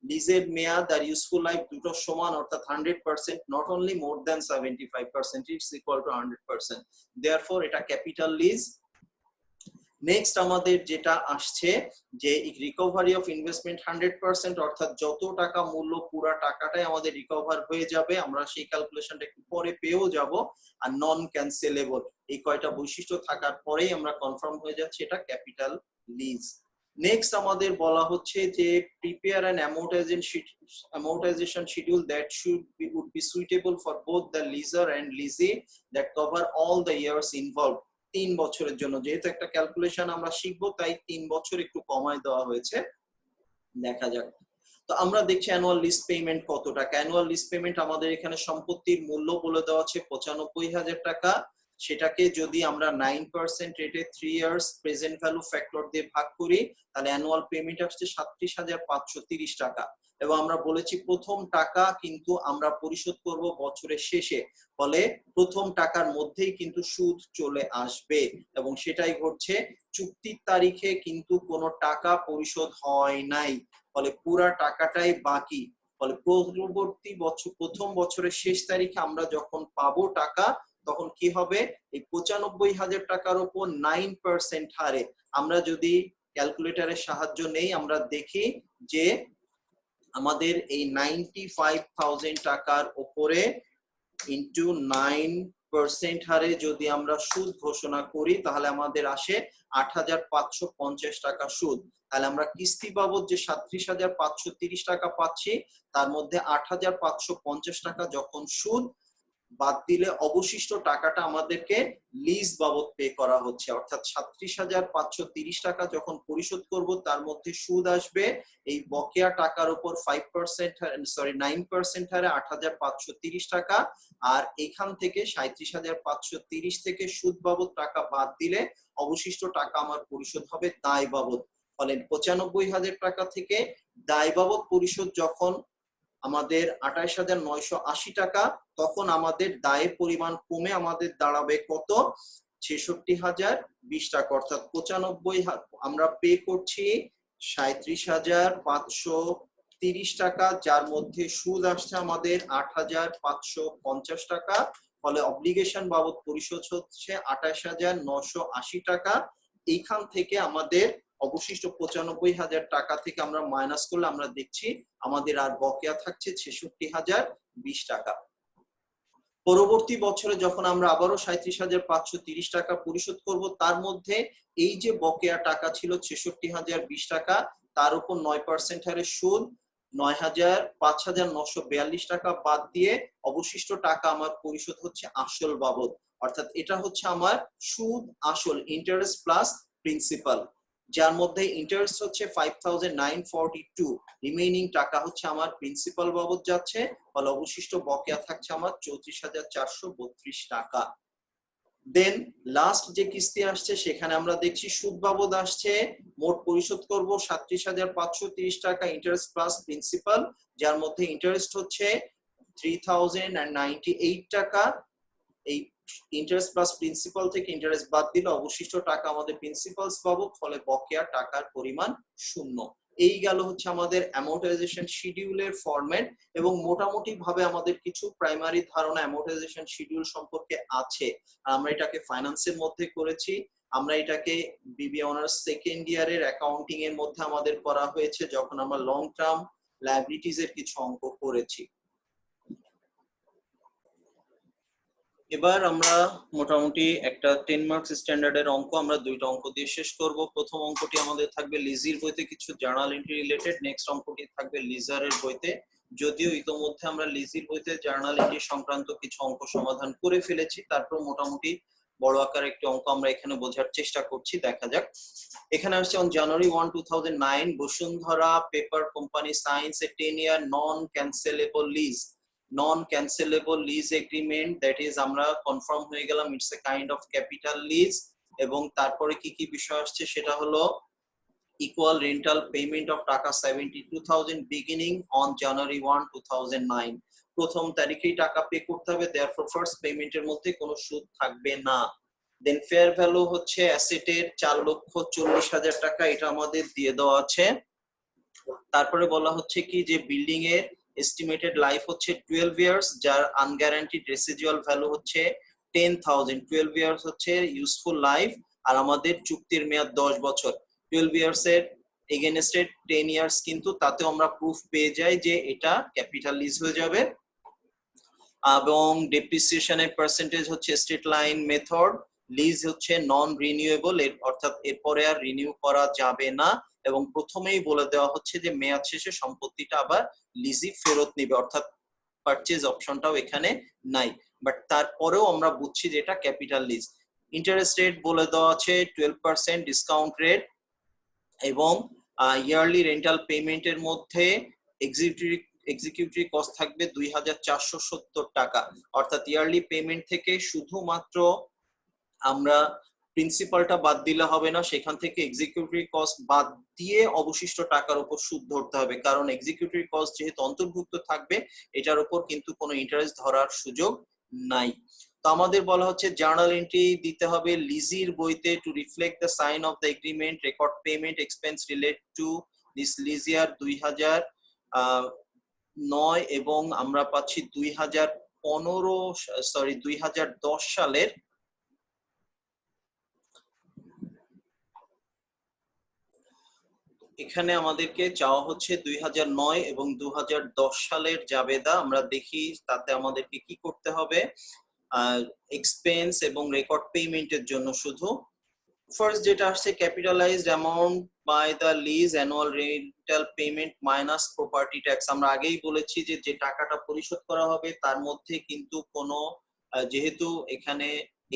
Speaker 1: লিজের মেয়াদ আর ইউজফুল লাইফ দুটো সমান, অর্থাৎ 100%, not only more than 75%, it's equal to 100%, therefore এটা ক্যাপিটাল লিজ। নেক্সট আমাদের যেটা আসছে যে রিকভারি অফ ইনভেস্টমেন্ট 100%, অর্থাৎ যত টাকা মূল্য পুরো টাকাটাই আমাদের রিকভার হয়ে যাবে, আমরা সেই ক্যালকুলেশনটা একটু পরে পেয়েও যাব। আর নন ক্যান্সেলেবল, এই কয়টা বৈশিষ্ট্য থাকার পরেই আমরা কনফার্ম হয়ে যাচ্ছি এটা ক্যাপিটাল লিজ। নেক্সট আমাদের বলা হচ্ছে যে prepare an amortization schedule that would be suitable for both the leaser and lessee that cover all the years involved. 3 বছরের জন্য, যেহেতু একটা ক্যালকুলেশন আমরা শিখবো তাই 3 বছর একটু কমায় দেওয়া হয়েছে। দেখা যাক। তো আমরা দেখছি অ্যানুয়াল লিজ পেমেন্ট কত টাকা। অ্যানুয়াল লিজ পেমেন্ট আমাদের এখানে সম্পত্তির মূল্য বলে দেওয়া আছে 95,000 টাকা, সেটাকে যদি আমরা 9% রেটে 3 ইয়ার্স প্রেজেন্ট ভ্যালু ফ্যাক্টর দিয়ে ভাগ করি, তাহলে অ্যানুয়াল পেমেন্ট আসছে 37,530 টাকা। এবং আমরা বলেছি প্রথম টাকা কিন্তু আমরা পরিশোধ করব বছরের শেষে, ফলে প্রথম টাকার মধ্যেই কিন্তু সুদ চলে আসবে, এবং সেটাই ঘটছে। চুক্তির তারিখে কিন্তু কোনো টাকা পরিশোধ হয় নাই, ফলে পুরো টাকাটাই বাকি। ফলে পরবর্তী বছর প্রথম বছরের শেষ তারিখে আমরা যখন পাবো টাকা, তখন কি হবে, এই 95,000 টাকার উপর 9% হারে আমরা যদি ক্যালকুলেটরের সাহায্য নেই, আমরা দেখি যে আমাদের এই 95,000 টাকার উপরে ইনটু 9% হারে যদি আমরা সুদ ঘোষণা করি, তাহলে আমাদের আসে 8,550 টাকা সুদ। তাহলে আমরা কিস্তি বাবদ যে 37,530 টাকা পাচ্ছি, তার মধ্যে 8,550 টাকা যখন সুদ, বাদ দিলে অবশিষ্ট টাকাটা আমাদেরকে লিজ বাবদ পে করা হচ্ছে, অর্থাৎ ৩৭,৫৩০ টাকা যখন পরিশোধ করব তার মধ্যে সুদ আসবে এই বকেয়া টাকার উপর 9% হারে ৮,৫৩০ টাকা। আর এখান থেকে ৩৭,৫৩০ থেকে সুদ বাবদ টাকা বাদ দিলে অবশিষ্ট টাকা আমার পরিশোধ হবে দায় বাবদ। ফলে ৯৫,০০০ টাকা থেকে দায় বাবদ পরিশোধ যখন আমাদের ২৮,৯৮০ টাকা, তখন আমাদের দায়ের পরিমাণ কমে আমাদের দাঁড়াবে কত? ৬৬,০২০ টাকা। অর্থাৎ ৯৫ আমরা পে করছি ৩৭,৫৩০ টাকা, যার মধ্যে সুদ আসছে আমাদের ৮,৫৫০ টাকা। ফলে অব্লিগেশন বাবদ পরিশোধ হচ্ছে ২৮,৯৮০ টাকা। এইখান থেকে আমাদের অবশিষ্ট ৯৫,০০০ টাকা থেকে আমরা মাইনাস করলে আমরা দেখছি আমাদের আর বকেয়া থাকছে ৬৬,০২০ টাকা। পরবর্তী বছরে যখন আমরা আবারও ৩৭,৫৩০ টাকা পরিশোধ করব, তার মধ্যে এই যে বকেয়া টাকা ছিল ৬৬,০২০ টাকা, তার উপর ৯% হারে সুদ ৫,৯৪২ টাকা বাদ দিয়ে অবশিষ্ট টাকা আমার পরিশোধ হচ্ছে আসল বাবদ। অর্থাৎ এটা হচ্ছে আমার সুদ আসল, ইন্টারেস্ট প্লাস প্রিন্সিপাল, যার মধ্যে ইন্টারেস্ট হচ্ছে 5,942, রিমেইনিং টাকা হচ্ছে আমার প্রিন্সিপাল বাবদ যাচ্ছে। ফলে অবশিষ্ট বকেয়া থাকছে আমার ৩৪,৪৩২ টাকা। দেন লাস্ট যে কিস্তি আসছে সেখানে আমরা দেখছি সুদ বাবদ আসছে, মোট পরিশোধ করব ৩৭,৫৩০ টাকা ইন্টারেস্ট প্লাস প্রিন্সিপাল, যার মধ্যে ইন্টারেস্ট হচ্ছে 3,098 টাকা। এই ইন্টারেস্ট প্লাস প্রিন্সিপাল থেকে ইন্টারেস্ট বাদ দিলে অবশিষ্ট টাকা আমাদের প্রিন্সিপালস বাবদ, ফলে বকেয়া টাকার পরিমাণ 0। এই গেল হচ্ছে আমাদের অ্যামortization শিডিউলের ফরম্যাট। এবং মোটামুটি ভাবে আমাদের কিছু প্রাইমারি ধারণা অ্যামortization শিডিউল সম্পর্কে আছে। আমরা এটাকে ফাইন্যান্সের মধ্যে করেছি, আমরা এটাকে বিবিএ অনার্স সেকেন্ড ইয়ারের অ্যাকাউন্টিং এর মধ্যে আমাদের করা হয়েছে যখন আমরা লং টার্ম লায়াবিলিটিজ এর কিছু অঙ্ক করেছি। এবার আমরা মোটামুটি একটা 10 মার্কস স্ট্যান্ডার্ডের অঙ্ক আমরা দুইটা অঙ্ক দিয়ে শেষ করব। প্রথম অঙ্কটি আমাদের থাকবে লিজির বইতে কিছু জার্নাল এন্ট্রি রিলেটেড, নেক্সট অঙ্কটি থাকবে লিজারের বইতে। যদিও ইতোমধ্যে আমরা লিজির বইতে জার্নাল এন্ট্রি সংক্রান্ত কিছু অঙ্ক সমাধান করে ফেলেছি, তারপর মোটামুটি বড় আকারে একটি অঙ্ক আমরা এখানে বোঝার চেষ্টা করছি, দেখা যাক। এখানে আসছে on January 1, 2009 Bashundhara paper company signs a 10-year non-cancelable lease agreement, that is আমরা কনফার্ম হয়ে গেলাম it's a kind of capital lease. এবং তারপরে কি কি বিষয় আসছে সেটা হলো ইকুয়াল রেন্টাল পেমেন্ট অফ টাকা 72,000 বিগিনিং অন জানুয়ারি 1, 2009। প্রথম তারিখেই টাকা পে করতে হবে, দেয়ারফর ফার্স্ট পেমেন্টের মধ্যে কোনো সুদ থাকবে না। দেন ফেয়ার ভ্যালু হচ্ছে অ্যাসেটের 4,40,000 টাকা, এটা আমাদের দিয়ে দেওয়া আছে। তারপরে বলা হচ্ছে কি যে বিল্ডিং এর এস্টিমেটেড লাইফ হচ্ছে 12 ইয়ার্স, যার আনগ্যারান্টিড রেসিডুয়াল ভ্যালু হচ্ছে 10,000। 12 ইয়ার্স হচ্ছে ইউজফুল লাইফ, আর আমাদের চুক্তির মেয়াদ 10 বছর। 12 ইয়ার্স এর এগেইনস্টে 10 ইয়ার্স, কিন্তু তাতে আমরা প্রুফ পেয়ে যাই যে এটা ক্যাপিটাল লিজ হয়ে যাবে। এবং ডেপ্রিসিয়েশনের পার্সেন্টেজ হচ্ছে স্ট্রেট লাইন মেথড। লিজ হচ্ছে নন রিনিউয়েবল, অর্থাৎ এরপরে আর রিনিউ করা যাবে না। এবং প্রথমেই বলে দেওয়া হচ্ছে যে মেয়াদ শেষে সম্পত্তিটা আবার লিজি ফেরত নিবে, অর্থাৎ পারচেজ অপশনটাও এখানে নাই। বাট তারপরেও আমরা বুঝছি যে এটা ক্যাপিটাল লিজ। ইন্টারেস্ট রেট বলে দেওয়া আছে 12% ডিসকাউন্ট রেট, এবং ইয়ারলি রেন্টাল পেমেন্টের মধ্যে এক্সিকিউটিভ কস্ট থাকবে 2,470 টাকা। অর্থাৎ ইয়ারলি পেমেন্ট থেকে শুধুমাত্র আমরা প্রিন্সিপালটা বাদ দিলে হবে না, সেখান থেকে এক্সিকিউটিভ কস্ট বাদ দিয়ে অবশিষ্ট টাকার উপর সুদ ধরতে হবে, কারণ এক্সিকিউটিভ কস্ট যেহেতু অন্তর্ভুক্ত থাকবে এটার উপর কিন্তু কোনো ইন্টারেস্ট ধরার সুযোগ নাই। তো আমাদের বলা হচ্ছে জার্নাল এন্ট্রি দিতে হবে লিজির বইতে to reflect the sign of the agreement, record payment expense relate to this lease year 2009, এবং আমরা পাচ্ছি 2010 সালের। এখানে আমাদেরকে চাওয়া হচ্ছে 2009 এবং 2010 সালের জাবেদা। আমরা দেখি তাতে আমাদেরকে কি করতে হবে। এক্সপেন্স এবং রেকর্ড পেমেন্টের জন্য শুধু ফার্স্ট যেটা আসছে capitalized amount by the lease annual rental payment minus property tax. আমরা আগেই বলেছি যে যে টাকাটা পরিশোধ করা হবে তার মধ্যে কিন্তু কোনো যেহেতু এখানে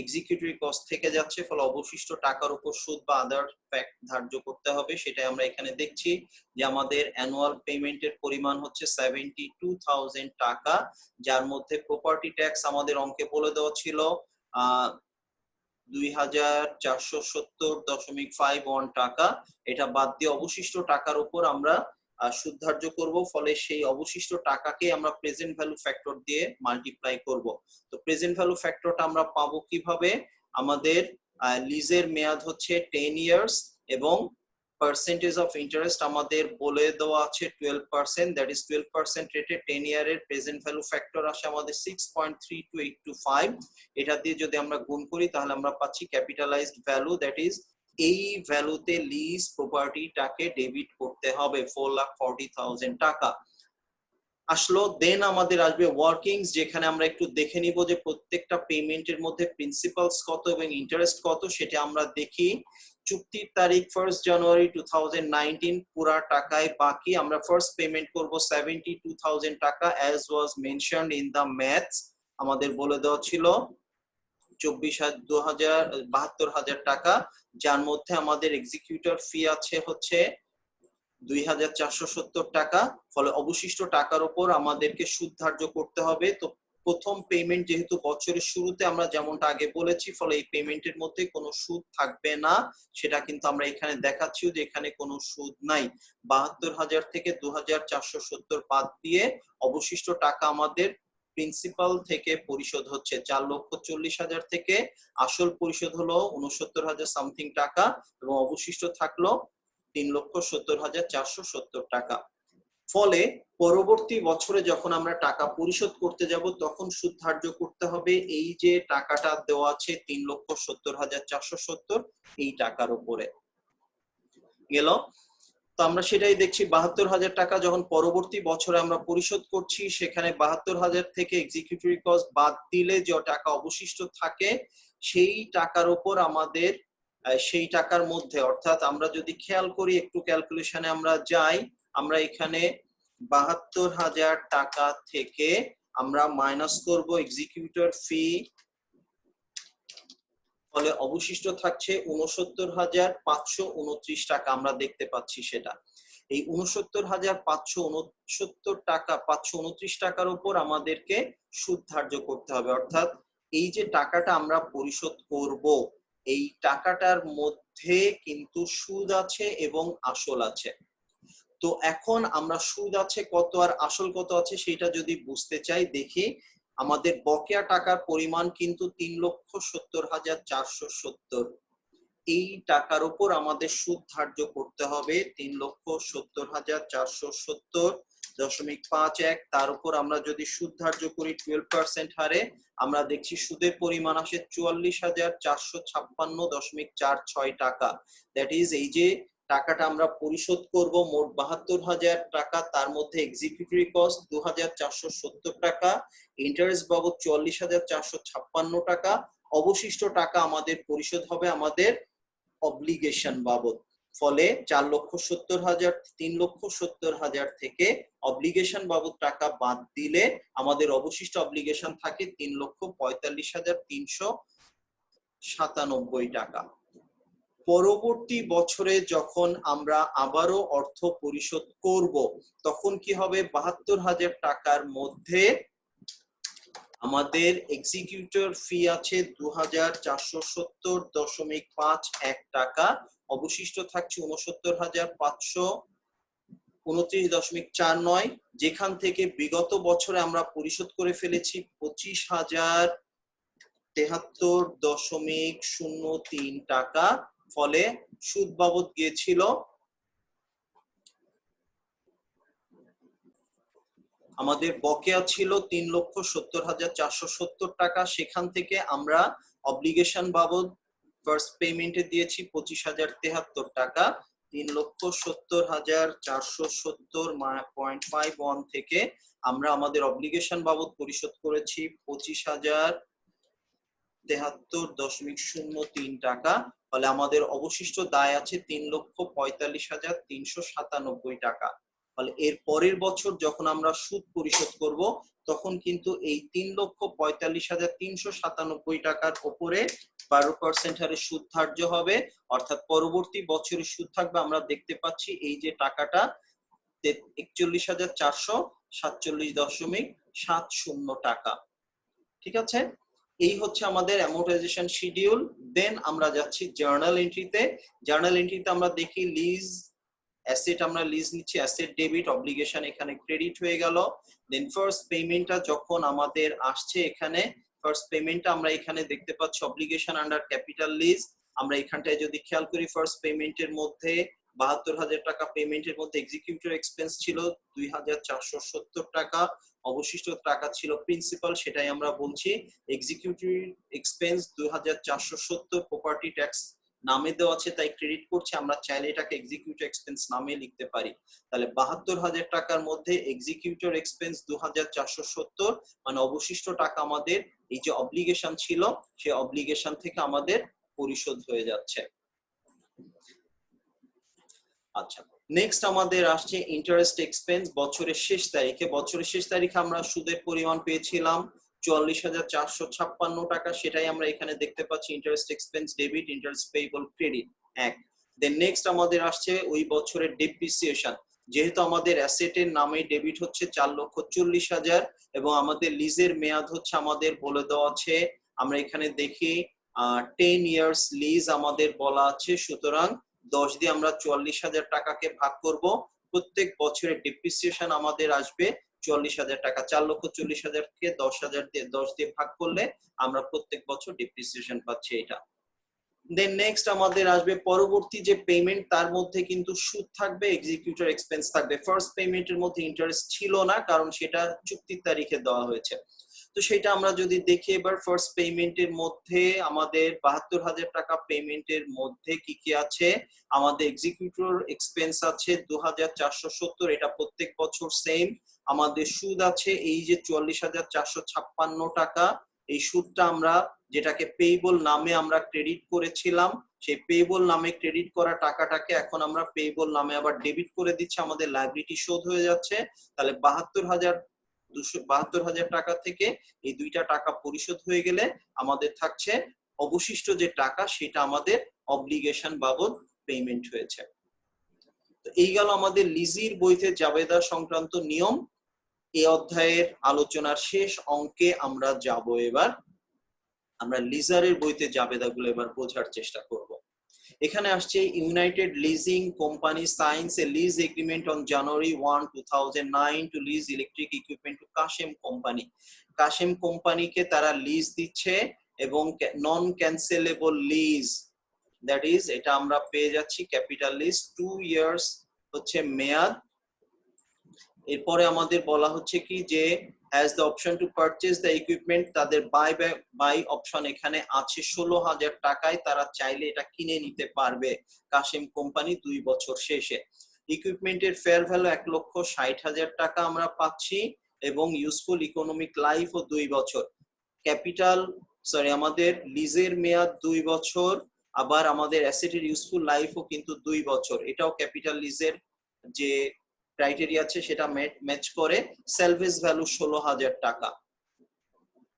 Speaker 1: এক্সিকিউটিভ কস্ট থেকে যাচ্ছে, ফলে অবশিষ্ট টাকার উপর সুদ বা আদার ফ্যাক্ট ধার্য করতে হবে। সেটাই আমরা এখানে দেখছি যে আমাদের অ্যানুয়াল পেমেন্টের পরিমাণ হচ্ছে 72,000 টাকা, যার মধ্যে প্রপার্টি ট্যাক্স আমাদের অঙ্কে বলে দেওয়া ছিল 2,470.51 টাকা। এটা বাদ দিয়ে অবশিষ্ট টাকার উপর আমরা সুদ ধার্য করব, ফলে সেই অবশিষ্ট টাকাকে আমরা প্রেজেন্ট ভ্যালু ফ্যাক্টর দিয়ে মাল্টিপ্লাই করব। তো প্রেজেন্ট ভ্যালু ফ্যাক্টরটা আমরা পাবো কিভাবে? আমাদের লিজের মেয়াদ হচ্ছে 10 ইয়ার্স এবং পার্সেন্টেজ অফ ইন্টারেস্ট আমাদের বলে দেওয়া আছে 12%, দ্যাট ইজ 12% রেটে 10 ইয়ারের প্রেজেন্ট ভ্যালু ফ্যাক্টর আসে আমাদের 6.32825। এটা দিয়ে যদি আমরা গুণ করি তাহলে আমরা পাচ্ছি ক্যাপিটালাইজড ভ্যালু, দ্যাট ইজ এই ভ্যালুতে লিজ প্রপার্টিটাকে ডেবিট করতে হবে 4,40,000 টাকা আসলো। দেন আমাদের আসবে ওয়ার্কিংস, যেখানে আমরা একটু দেখে নিব যে প্রত্যেকটা পেমেন্টের মধ্যে প্রিন্সিপালস কত এবং ইন্টারেস্ট কত সেটা আমরা দেখি। চুক্তির তারিখ 1 জানুয়ারি 2019, পুরা টাকায় বাকি আমরা ফার্স্ট পেমেন্ট করব 72,000 টাকা as was mentioned in the maths. আমাদের বলে দেওয়া ছিল 72,000 টাকা, যার মধ্যে আমাদের এক্সিকিউটর ফি আছে হচ্ছে 2,470 টাকা। ফলে অবশিষ্ট টাকার উপর আমাদেরকে সুদ ধার্য করতে হবে। তো প্রথম পেমেন্ট যেহেতু বছরের শুরুতে আমরা যেমনটা আগে বলেছি, ফলে এই পেমেন্টের মধ্যে কোনো সুদ থাকবে না, সেটা কিন্তু আমরা এখানে দেখাচ্ছি যে এখানে কোনো সুদ নাই। 72,000 থেকে 2,470 বাদ দিয়ে অবশিষ্ট টাকা আমাদের প্রিন্সিপাল থেকে পরিশোধ হচ্ছে 4,40,000 থেকে আসল পরিশোধ হলো 69,000 সামথিং টাকা এবং অবশিষ্ট থাকলো 3,70,470 টাকা। ফলে পরবর্তী বছরে যখন আমরা টাকা পরিশোধ করতে যাব তখন সুদ ধার্য করতে হবে এই যে টাকাটা দেওয়া আছে 3,70,470 এই টাকার উপরে গেল। তো আমরা সেটাই দেখছি 72,000 টাকা যখন পরবর্তী বছরে আমরা পরিশোধ করছি, সেখানে 72,000 থেকে এক্সিকিউটিভ কস্ট বাদ দিলে যে টাকা অবশিষ্ট থাকে সেই টাকার উপর আমাদের সেই টাকার মধ্যে, অর্থাৎ আমরা যদি খেয়াল করি একটু ক্যালকুলেশনে আমরা যাই, আমরা এখানে 72,000 টাকা থেকে আমরা মাইনাস করব এক্সিকিউটর ফি, ফলে অবশিষ্ট থাকছে 69,529 টাকা। আমরা দেখতে পাচ্ছি সেটা এই 69,569 টাকা 529 টাকার উপর আমাদেরকে সুদ ধার্য করতে হবে। অর্থাৎ এই যে টাকাটা আমরা পরিশোধ করব এই টাকাটার মধ্যে কিন্তু সুদ আছে এবং আসল আছে। তো এখন আমরা সুদ আছে কত আর আসল কত আছে সেটা যদি বুঝতে চাই, দেখি আমাদের বকেয়া টাকার পরিমাণ কিন্তু 3,70,470। এই টাকার উপর আমাদের সুদ ধার্য করতে হবে 3,70,470.51। তার উপর আমরা যদি সুদ ধার্য করি 12% হারে, আমরা দেখছি সুদের পরিমাণ আসে 44,456.46 টাকা। দ্যাট ইজ এই যে টাকাটা আমরা পরিশোধ করব মোট 72,000 টাকা, তার মধ্যে এক্সিকিউটিভ কস্ট 2,470 টাকা, ইন্টারেস্ট বাবদ 44,456 টাকা, অবশিষ্ট টাকা আমাদের পরিশোধ হবে আমাদের অব্লিগেশন বাবদ। ফলে 4,70,000 3,70,000 থেকে অব্লিগেশন বাবদ টাকা বাদ দিলে আমাদের অবশিষ্ট অব্লিগেশন থাকে 3,45,397 টাকা। পরবর্তী বছরে যখন আমরা আবারও অর্থ পরিশোধ করব তখন কি হবে, 72,000 টাকার মধ্যে আমাদের এক্সিকিউটর ফি আছে 2,470.51 টাকা, অবশিষ্ট থাকছে 69,529.49, যেখান থেকে বিগত বছরে আমরা পরিশোধ করে ফেলেছি 25,073.03 টাকা। ফলে সুদ বাবদ গিয়েছিল আমাদের বকেয়া ছিল 3,70,470 টাকা, সেখান থেকে আমরা অব্লিগেশন বাবদ ফার্স্ট পেমেন্টে দিয়েছি 25,073 টাকা। 3,70,470.51 থেকে আমরা আমাদের অব্লিগেশন বাবদ পরিশোধ করেছি 25,000 73.03 টাকা। ফলে আমাদের অবশিষ্ট দায় আছে 3,45,397 টাকা। ফলে এর পরের বছর যখন আমরা সুদ পরিশোধ করব তখন কিন্তু এই 3,45,397 টাকার উপরে 12% হারে সুদ ধার্য হবে, অর্থাৎ পরবর্তী বছরের সুদ থাকবে আমরা দেখতে পাচ্ছি এই যে টাকাটা 41,447.70 টাকা। ঠিক আছে, এই হচ্ছে আমাদের অ্যামortization শিডিউল। দেন আমরা যাচ্ছি জার্নাল এন্ট্রিতে। জার্নাল এন্ট্রিতে আমরা দেখি লিজ অ্যাসেট, আমরা লিজ নিচ্ছি, অ্যাসেট ডেবিট, অব্লিগেশন এখানে ক্রেডিট হয়ে গেল। দেন ফার্স্ট পেমেন্টটা যখন আমাদের আসছে এখানে, ফার্স্ট পেমেন্টটা আমরা এখানে দেখতে পাচ্ছি অব্লিগেশন আন্ডার ক্যাপিটাল লিজ। আমরা এখানটায় যদি খেয়াল করি ফার্স্ট পেমেন্টের মধ্যে 72,000 টাকা পেমেন্টের মধ্যে এক্সিকিউটিভ এক্সপেন্স ছিল 2,470 টাকা, অবশিষ্ট টাকা ছিল প্রিন্সিপাল, সেটাই আমরা বলছি এক্সিকিউটিভ এক্সপেন্স 2,470 প্রপার্টি ট্যাক্স নামে দেওয়া আছে তাই ক্রেডিট করছি, আমরা চাইলে এটাকে এক্সিকিউটিভ এক্সপেন্স নামে লিখতে পারি। তাহলে 72,000 টাকার মধ্যে এক্সিকিউটিভ এক্সপেন্স 2,470, মানে অবশিষ্ট টাকা আমাদের এই যে অব্লিগেশন ছিল সেই অব্লিগেশন থেকে আমাদের পরিশোধ হয়ে যাচ্ছে। আচ্ছা, নেক্সট আমাদের আসছে ইন্টারেস্ট এক্সপেন্স বছরের শেষ তারিখে। বছরের শেষ তারিখে আমরা সুদের পরিমাণ পেয়েছিলাম 44,456 টাকা, সেটাই আমরা এখানে দেখতে পাচ্ছি interest expense debit, interest payable credit এক। দেন নেক্সট আমাদের আসছে ওই বছরের ডেপ্রিসিয়েশন। যেহেতু আমাদের অ্যাসেটের নামে ডেবিট হচ্ছে 4,40,000 এবং আমাদের লিজের মেয়াদ হচ্ছে আমাদের বলে দেওয়া আছে, আমরা এখানে দেখি 10 ইয়ার্স লিজ আমাদের বলা আছে, সুতরাং 10 দিয়ে আমরা 44,000 টাকাকে ভাগ করব, প্রত্যেক বছরের ডেপ্রিসিয়েশন আমাদের আসবে 44,000 টাকা। 4,40,000 কে 10 দিয়ে ভাগ করলে আমরা প্রত্যেক বছর ডেপ্রিসিয়েশন পাচ্ছি এটা। দেন নেক্সট আমাদের আসবে পরবর্তী যে পেমেন্ট, তার মধ্যে কিন্তু সুদ থাকবে, এক্সিকিউটর এক্সপেন্স থাকবে। ফার্স্ট পেমেন্টের মধ্যে ইন্টারেস্ট ছিল না কারণ সেটা চুক্তির তারিখে দেওয়া হয়েছে। তো সেটা আমরা যদি দেখি এবার ফার্স্ট পেমেন্টের মধ্যে আমাদের 72,000 টাকা পেমেন্টের মধ্যে কি কি আছে, আমাদের এক্সিকিউটর এক্সপেন্স আছে 2,470, এটা প্রত্যেক বছর সেম। আমাদের সুদ আছে এই যে 44,456 টাকা, এই সুদটা আমরা যেটাকে পেয়েবল নামে আমরা ক্রেডিট করেছিলাম, সেই পেয়েবল নামে ক্রেডিট করা টাকাটাকে এখন আমরা পেয়েবল নামে আবার ডেবিট করে দিচ্ছি, আমাদের লায়াবিলিটি শোধ হয়ে যাচ্ছে। তাহলে 72,000 টাকা থেকে এই দুইটা টাকা পরিশোধ হয়ে গেলে আমাদের থাকছে অবশিষ্ট যে টাকা, সেটা আমাদের অব্লিগেশন বাবদ পেমেন্ট হয়েছে। তো এই গেল আমাদের লিজির বইতে জাবেদা সংক্রান্ত নিয়ম। এই অধ্যায়ের আলোচনার শেষ অঙ্কে আমরা যাব। এবার আমরা লিজারের বইতে জাবেদাগুলো এবার বোঝার চেষ্টা করব। এখানে আসছে United Leasing Company signs a lease agreement on January 1, 2009 to lease electric equipment to Kashem company. Kashem কোম্পানিকে তারা লিজ দিচ্ছে এবং non cancelable lease, that is এটা আমরা পেয়ে যাচ্ছি ক্যাপিটাল লিজ 2 ইয়ার্স হচ্ছে মেয়াদ। এরপরে আমাদের বলা হচ্ছে কি যে has the option to purchase the equipment, তাদের বাই অপশন এখানে আছে 16,000 টাকায়, তারা চাইলে এটা কিনে নিতে পারবে কাশেম কোম্পানি 2 বছর শেষে। ইকুইপমেন্টের ফেয়ার ভ্যালু 1,60,000 টাকা আমরা পাচ্ছি এবং ইউজফুল ইকোনমিক লাইফ ও 2 বছর। আমাদের লিজের মেয়াদ 2 বছর, আবার আমাদের অ্যাসেটের ইউজফুল লাইফও কিন্তু 2 বছর, এটাও ক্যাপিটাল লিজের যে ক্রাইটেরিয়া আছে সেটা ম্যাচ করে। সেলভেজ ভ্যালু 16,000 টাকা।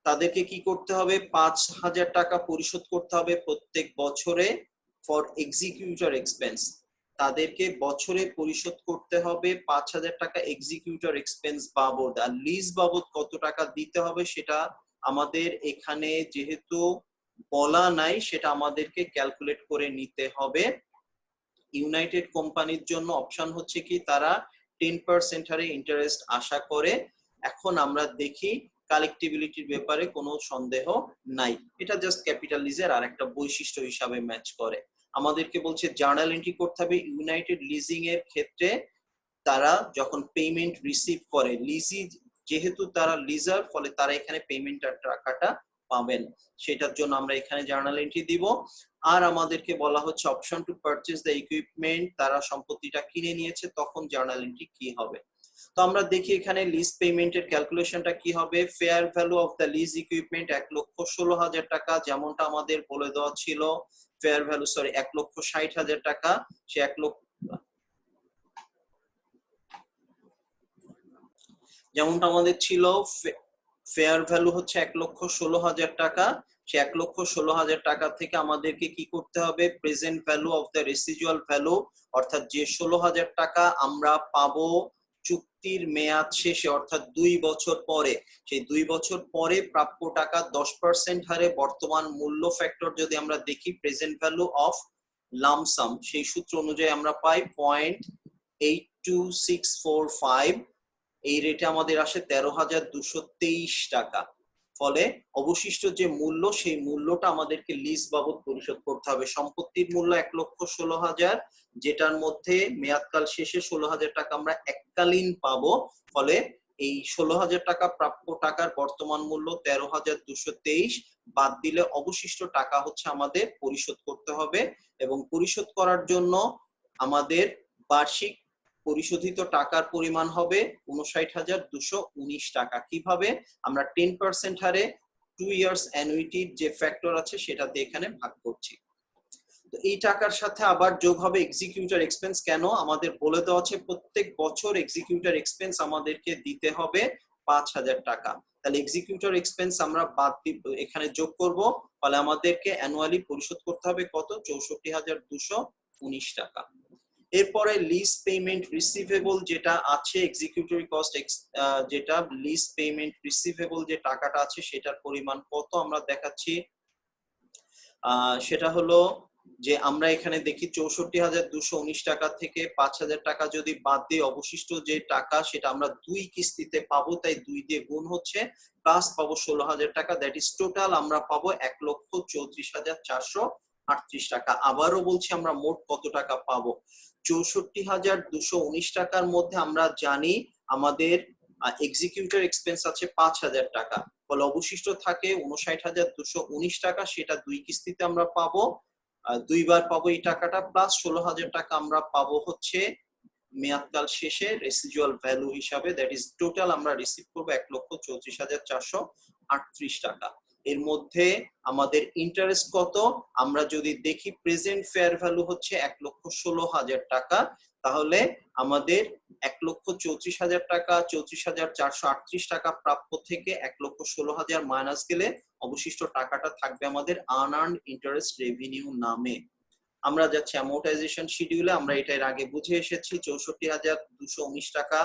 Speaker 1: তাদেরকে কি করতে হবে, 5,000 টাকা পরিশোধ করতে হবে প্রত্যেক বছরে ফর এক্সিকিউটর এক্সপেন্স। তাদেরকে বছরে পরিশোধ করতে হবে 5,000 টাকা এক্সিকিউটর এক্সপেন্স বাবদ। আর লিজ বাবদ কত টাকা দিতে হবে সেটা আমাদের এখানে যেহেতু বলা নাই, সেটা আমাদেরকে ক্যালকুলেট করে নিতে হবে। ইউনাইটেড কোম্পানির জন্য অপশন হচ্ছে কি তারা 10% হারে ইন্টারেস্ট আশা করে। এখন আমরা দেখি কালেক্টিবিলিটির ব্যাপারে কোনো সন্দেহ নাই, এটা জাস্ট ক্যাপিটাল লিজের আর একটা বৈশিষ্ট্য হিসাবে ম্যাচ করে। আমাদেরকে বলছে জার্নাল এন্ট্রি করতে হবে ইউনাইটেড লিজিং এর ক্ষেত্রে তারা যখন পেমেন্ট রিসিভ করে, লিজি যেহেতু তারা লিজার ফলে তারা এখানে পেমেন্টের টাকাটা পাবেন, সেটার জন্য আমরা এখানে জার্নাল এন্ট্রি দিব। আর আমাদেরকে বলা হচ্ছে option to purchase the equipment, তারা সম্পত্তিটা কিনে নিয়েছে, তখন জার্নাল এন্ট্রি কি হবে। তো আমরা দেখি এখানে লিজ পেমেন্টের ক্যালকুলেশনটা কি হবে। Fair value of the lease equipment 1,16,000 টাকা, যেমনটা আমাদের বলে দেওয়া ছিল। ফেয়ার ভ্যালু 1,60,000 টাকা, সে 1 লক্ষ, যেমনটা আমাদের ছিল ফেয়ার ভ্যালু হচ্ছে 1,16,000 টাকা। সে 1,16,000 টাকা থেকে আমাদেরকে কি করতে হবে, present value of the residual value, অর্থাৎ যে 16,000 টাকা আমরা পাবো চুক্তির মেয়াদ শেষে, অর্থাৎ 2 বছর পরে, সেই 2 বছর পরে প্রাপ্য টাকা 10% হারে বর্তমান মূল্য ফ্যাক্টর যদি আমরা দেখি, প্রেজেন্ট ভ্যালু অফ লামসাম, সেই সূত্র অনুযায়ী আমরা পাই 0.82645। এই রেটে আমাদের আসে 13,223 টাকা। ফলে অবশিষ্ট যে মূল্য, সেই মূল্যটা আমাদেরকে লিজ বাবদ পরিশোধ করতে হবে। সম্পত্তির মূল্য 1,16,000, যেটার মধ্যে মেয়াদকাল শেষে 16,000 টাকা আমরা এককালীন পাবো। ফলে এই 16,000 টাকা প্রাপ্য টাকার বর্তমান মূল্য 13,223, বাদ দিলে অবশিষ্ট টাকা হচ্ছে আমাদের পরিশোধ করতে হবে। এবং পরিশোধ করার জন্য আমাদের বার্ষিক পরিশোধিত টাকার পরিমাণ হবে 59,219 টাকা। কিভাবে? আমরা 10% হারে 2 ইয়ার্স অ্যানুইটির যে ফ্যাক্টর আছে সেটাতে এখানে ভাগ করছি। তো এই টাকার সাথে আবার যোগ হবে এক্সিকিউটর এক্সপেন্স। কেন? আমাদের বলে দেওয়া আছে প্রত্যেক বছর এক্সিকিউটর এক্সপেন্স আমাদেরকে দিতে হবে 5,000 টাকা। তাহলে এক্সিকিউটর এক্সপেন্স আমরা বাদ দিব, এখানে যোগ করব। ফলে আমাদেরকে অ্যানুয়ালি পরিশোধ করতে হবে কত? 64,219 টাকা। এরপরে লিজ পেমেন্ট রিসিভেবল যেটা আছে, এক্সিকিউটরি কস্ট, যেটা লিজ পেমেন্ট রিসিভেবল যে টাকাটা আছে সেটার পরিমাণ কত আমরা দেখাচ্ছি। সেটা হলো যে আমরা এখানে দেখি 64,219 টাকা থেকে 5,000 টাকা যদি বাদ দিই, অবশিষ্ট যে টাকা সেটা আমরা 2 কিস্তিতে পাবো, তাই 2 দিয়ে গুণ হচ্ছে, প্লাস পাবো 16,000 টাকা। দ্যাট ইজ টোটাল আমরা পাবো 1,34,438 টাকা। আবারও বলছি, আমরা মোট কত টাকা পাবো? 64,219 টাকার মধ্যে আমরা জানি আমাদের এক্সিকিউটর এক্সপেন্স আছে 5,000 টাকা। ফলে অবশিষ্ট থাকে 59,219 টাকা, সেটা 2 কিস্তিতে আমরা পাবো, 2 বার পাবো এই টাকাটা, প্লাস 16,000 টাকা আমরা পাবো হচ্ছে মেয়াদকাল শেষে রেসিডুয়াল ভ্যালু হিসাবে। দ্যাট ইজ টোটাল আমরা রিসিভ করবো 1,34,438 টাকা। এর মধ্যে আমাদের ইন্টারেস্ট কত? আমরা যদি দেখি প্রেজেন্ট ফেয়ার ভ্যালু হচ্ছে 1,16,000 টাকা, তাহলে আমাদের 1,34,000 টাকা, 34,438 টাকা প্রাপ্য থেকে 1,16,000 মাইনাস গেলে অবশিষ্ট টাকাটা থাকবে আমাদের আনআর্নড ইন্টারেস্ট রেভিনিউ নামে। আমরা যাচ্ছি অ্যামortization শিডিউলে। আমরা এটা এর আগে বুঝে এসেছি, 64,219 টাকা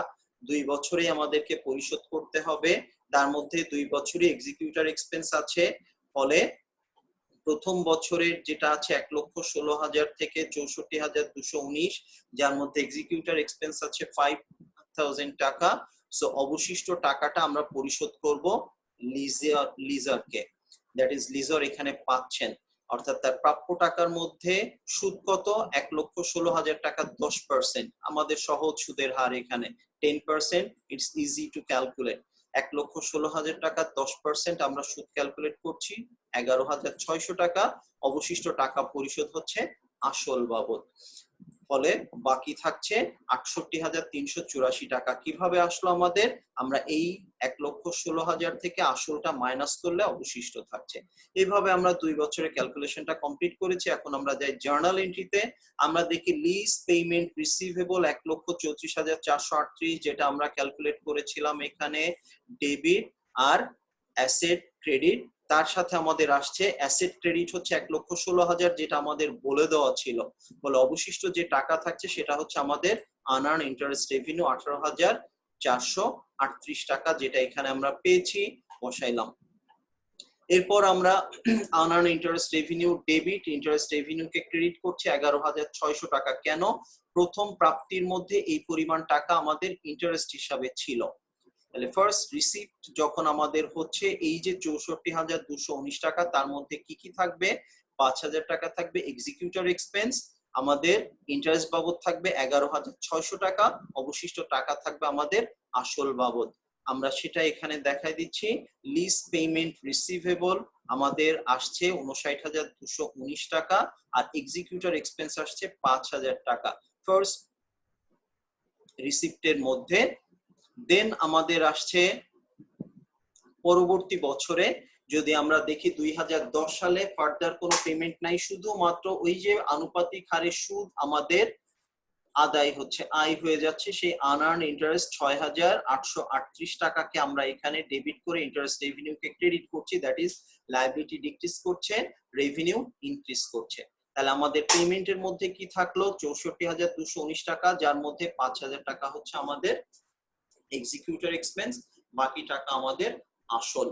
Speaker 1: 2 বছরে আমাদেরকে পরিশোধ করতে হবে। তার মধ্যে 2 বছরই এক্সিকিউটর এক্সপেন্স আছে। ফলে প্রথম বছরের যেটা আছে 1,16,000 থেকে 64,219, যার মধ্যে এক্সিকিউটর এক্সপেন্স আছে 5,000 টাকা। সো অবশিষ্ট টাকাটা আমরা পরিশোধ করব লিজারকে। দ্যাট ইজ লিজার এখানে পাচ্ছেন, অর্থাৎ তার প্রাপ্য টাকার মধ্যে সুদ কত? 1,16,000 টাকা 10%। আমাদের সহজ সুদের হার এখানে 10%, ইটস ইজি টু ক্যালকুলেট। 1,16,000 টাকা 10% আমরা সুদ ক্যালকুলেট করছি 11,600 টাকা। অবশিষ্ট টাকা পরিশোধ হচ্ছে আসল বাবদ। ফলে বাকি থাকছে 68,384 টাকা। কিভাবে আসলো আমাদের? আমরা এই 1,16,000 থেকে আসলটা মাইনাস করলে অবশিষ্ট থাকছে। এইভাবে আমরা 2 বছরের ক্যালকুলেশনটা কমপ্লিট করেছি। এখন আমরা যাই জার্নাল এন্ট্রিতে। আমরা দেখি লিজ পেমেন্ট রিসিভেবল 1,34,438, যেটা আমরা ক্যালকুলেট করেছিলাম এখানে ডেবিট আর অ্যাসেট ক্রেডিট। তার সাথে আমাদের আসছে অ্যাসেট ক্রেডিট হচ্ছে 1,16,000, যেটা আমাদের বলে দেওয়া ছিল। বলে অবশিষ্ট যে টাকা থাকছে সেটা হচ্ছে আমাদের আনআর্ন ইন্টারেস্ট রেভিনিউ 18,438 টাকা, যেটা এখানে আমরা পেয়েছি, বসাইলাম। এরপর আমরা unearned interest revenue debit, interest রেভিনিউকে ক্রেডিট করছি 11,600 টাকা। কেন? প্রথম প্রাপ্তির মধ্যে এই পরিমাণ টাকা আমাদের ইন্টারেস্ট হিসাবে ছিল। তাহলে ফার্স্ট রিসিপ্ট যখন আমাদের হচ্ছে এই যে 64,219 টাকা, তার মধ্যে কি কি থাকবে? 5,000 টাকা থাকবে এক্সিকিউটর এক্সপেন্স, আমাদের ইন্টারেস্ট বাবদ থাকবে 11,600 টাকা, অবশিষ্ট টাকা থাকবে আমাদের আসল বাবদ। আমরা সেটা এখানে দেখাই দিচ্ছি। লিজ পেমেন্ট রিসিভেবল আমাদের আসছে 59,219 টাকা, আর এক্সিকিউটর এক্সপেন্স আসছে 5,000 টাকা। ফার্স্ট রিসিপ্টের মধ্যে দেন আমাদের আসছে পরবর্তী বছরে যদি আমরা দেখি 2010 সালে ফার্দার কোনো পেমেন্ট নাই, শুধুমাত্র ওই যে আনুপাতিক হারে সুদ আমাদের আদায় হচ্ছে, আয় হয়ে যাচ্ছে, সেই আনআর্ন ইন্টারেস্ট 6,838 টাকাকে আমরা এখানে ডেবিট করে ইন্টারেস্ট রেভিনিউকে ক্রেডিট করছি, দ্যাট ইজ লায়াবিলিটি ডিক্রিজ করছে, রেভিনিউ ইনক্রিজ করছে। তাহলে আমাদের পেমেন্টের মধ্যে কি থাকলো? 64,219 টাকা, যার মধ্যে 5,000 টাকা হচ্ছে আমাদের এক্সিকিউটর এক্সপেন্স, বাকি টাকা আমাদের আসল।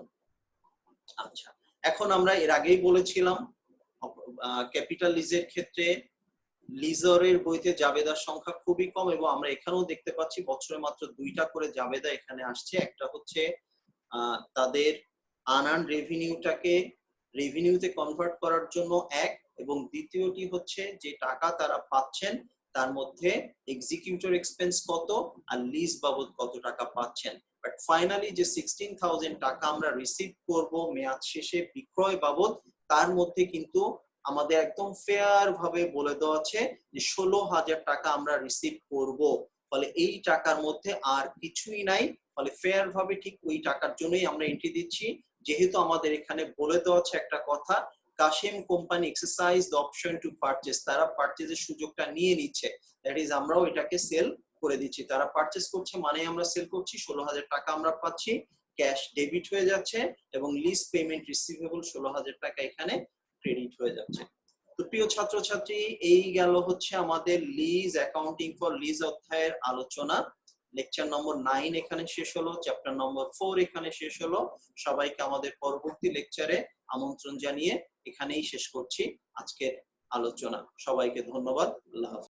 Speaker 1: আচ্ছা, এখন আমরা এর আগেই বলেছিলাম ক্যাপিটাল লিজের ক্ষেত্রে লিজরের বইতে জাবেদার সংখ্যা খুবই কম, এবং আমরা এখানেও দেখতে পাচ্ছি বছরে মাত্র 2টা করে জাবেদা এখানে আসছে। একটা হচ্ছে তাদের আনআর্ন রেভিনিউটাকে রেভিনিউতে কনভার্ট করার জন্য এক, এবং দ্বিতীয়টি হচ্ছে যে টাকা তারা পাচ্ছেন তার মধ্যে এক্সিকিউটর এক্সপেন্স কত আর লিজ বাবদ কত টাকা পাচ্ছেন। বাট ফাইনালি যে 16,000 টাকা আমরা রিসিভ করব মেয়াদ শেষে বিক্রয় বাবদ, তার মধ্যে কিন্তু আমাদের একদম ফেয়ার ভাবে বলে দেওয়া আছে যে 16,000 টাকা আমরা রিসিভ করব। ফলে এই টাকার মধ্যে আর কিছুই নাই, ফলে ফেয়ার ভাবে ঠিক ওই টাকার জন্যই আমরা এন্ট্রি দিচ্ছি। যেহেতু আমাদের এখানে বলে দেওয়া আছে একটা কথা, Kashim company exercise the option to purchase, তারা পারচেজের সুযোগটা নিয়ে নিচ্ছে, দ্যাট ইজ আমরাও এটাকে সেল করে দিচ্ছি। তারা পারচেজ করছে মানে আমরা সেল করছি, 16,000 টাকা আমরা পাচ্ছি, ক্যাশ ডেবিট হয়ে যাচ্ছে, এবং লিজ পেমেন্ট রিসিভেবল 16,000 টাকা এখানে ক্রেডিট হয়ে যাচ্ছে। তো প্রিয় ছাত্রছাত্রী, এই গেল হচ্ছে আমাদের লিজ অ্যাকাউন্টিং ফর লিজ অধ্যায়ের আলোচনা। লেকচার নম্বর 9 এখানে শেষ হলো, চ্যাপ্টার নম্বর 4 এখানে শেষ হলো। সবাইকে আমাদের পরবর্তী লেকচারে আমন্ত্রণ জানিয়ে এখানেই শেষ করছি আজকের আলোচনা। সবাইকে ধন্যবাদ। আল্লাহ হাফেজ।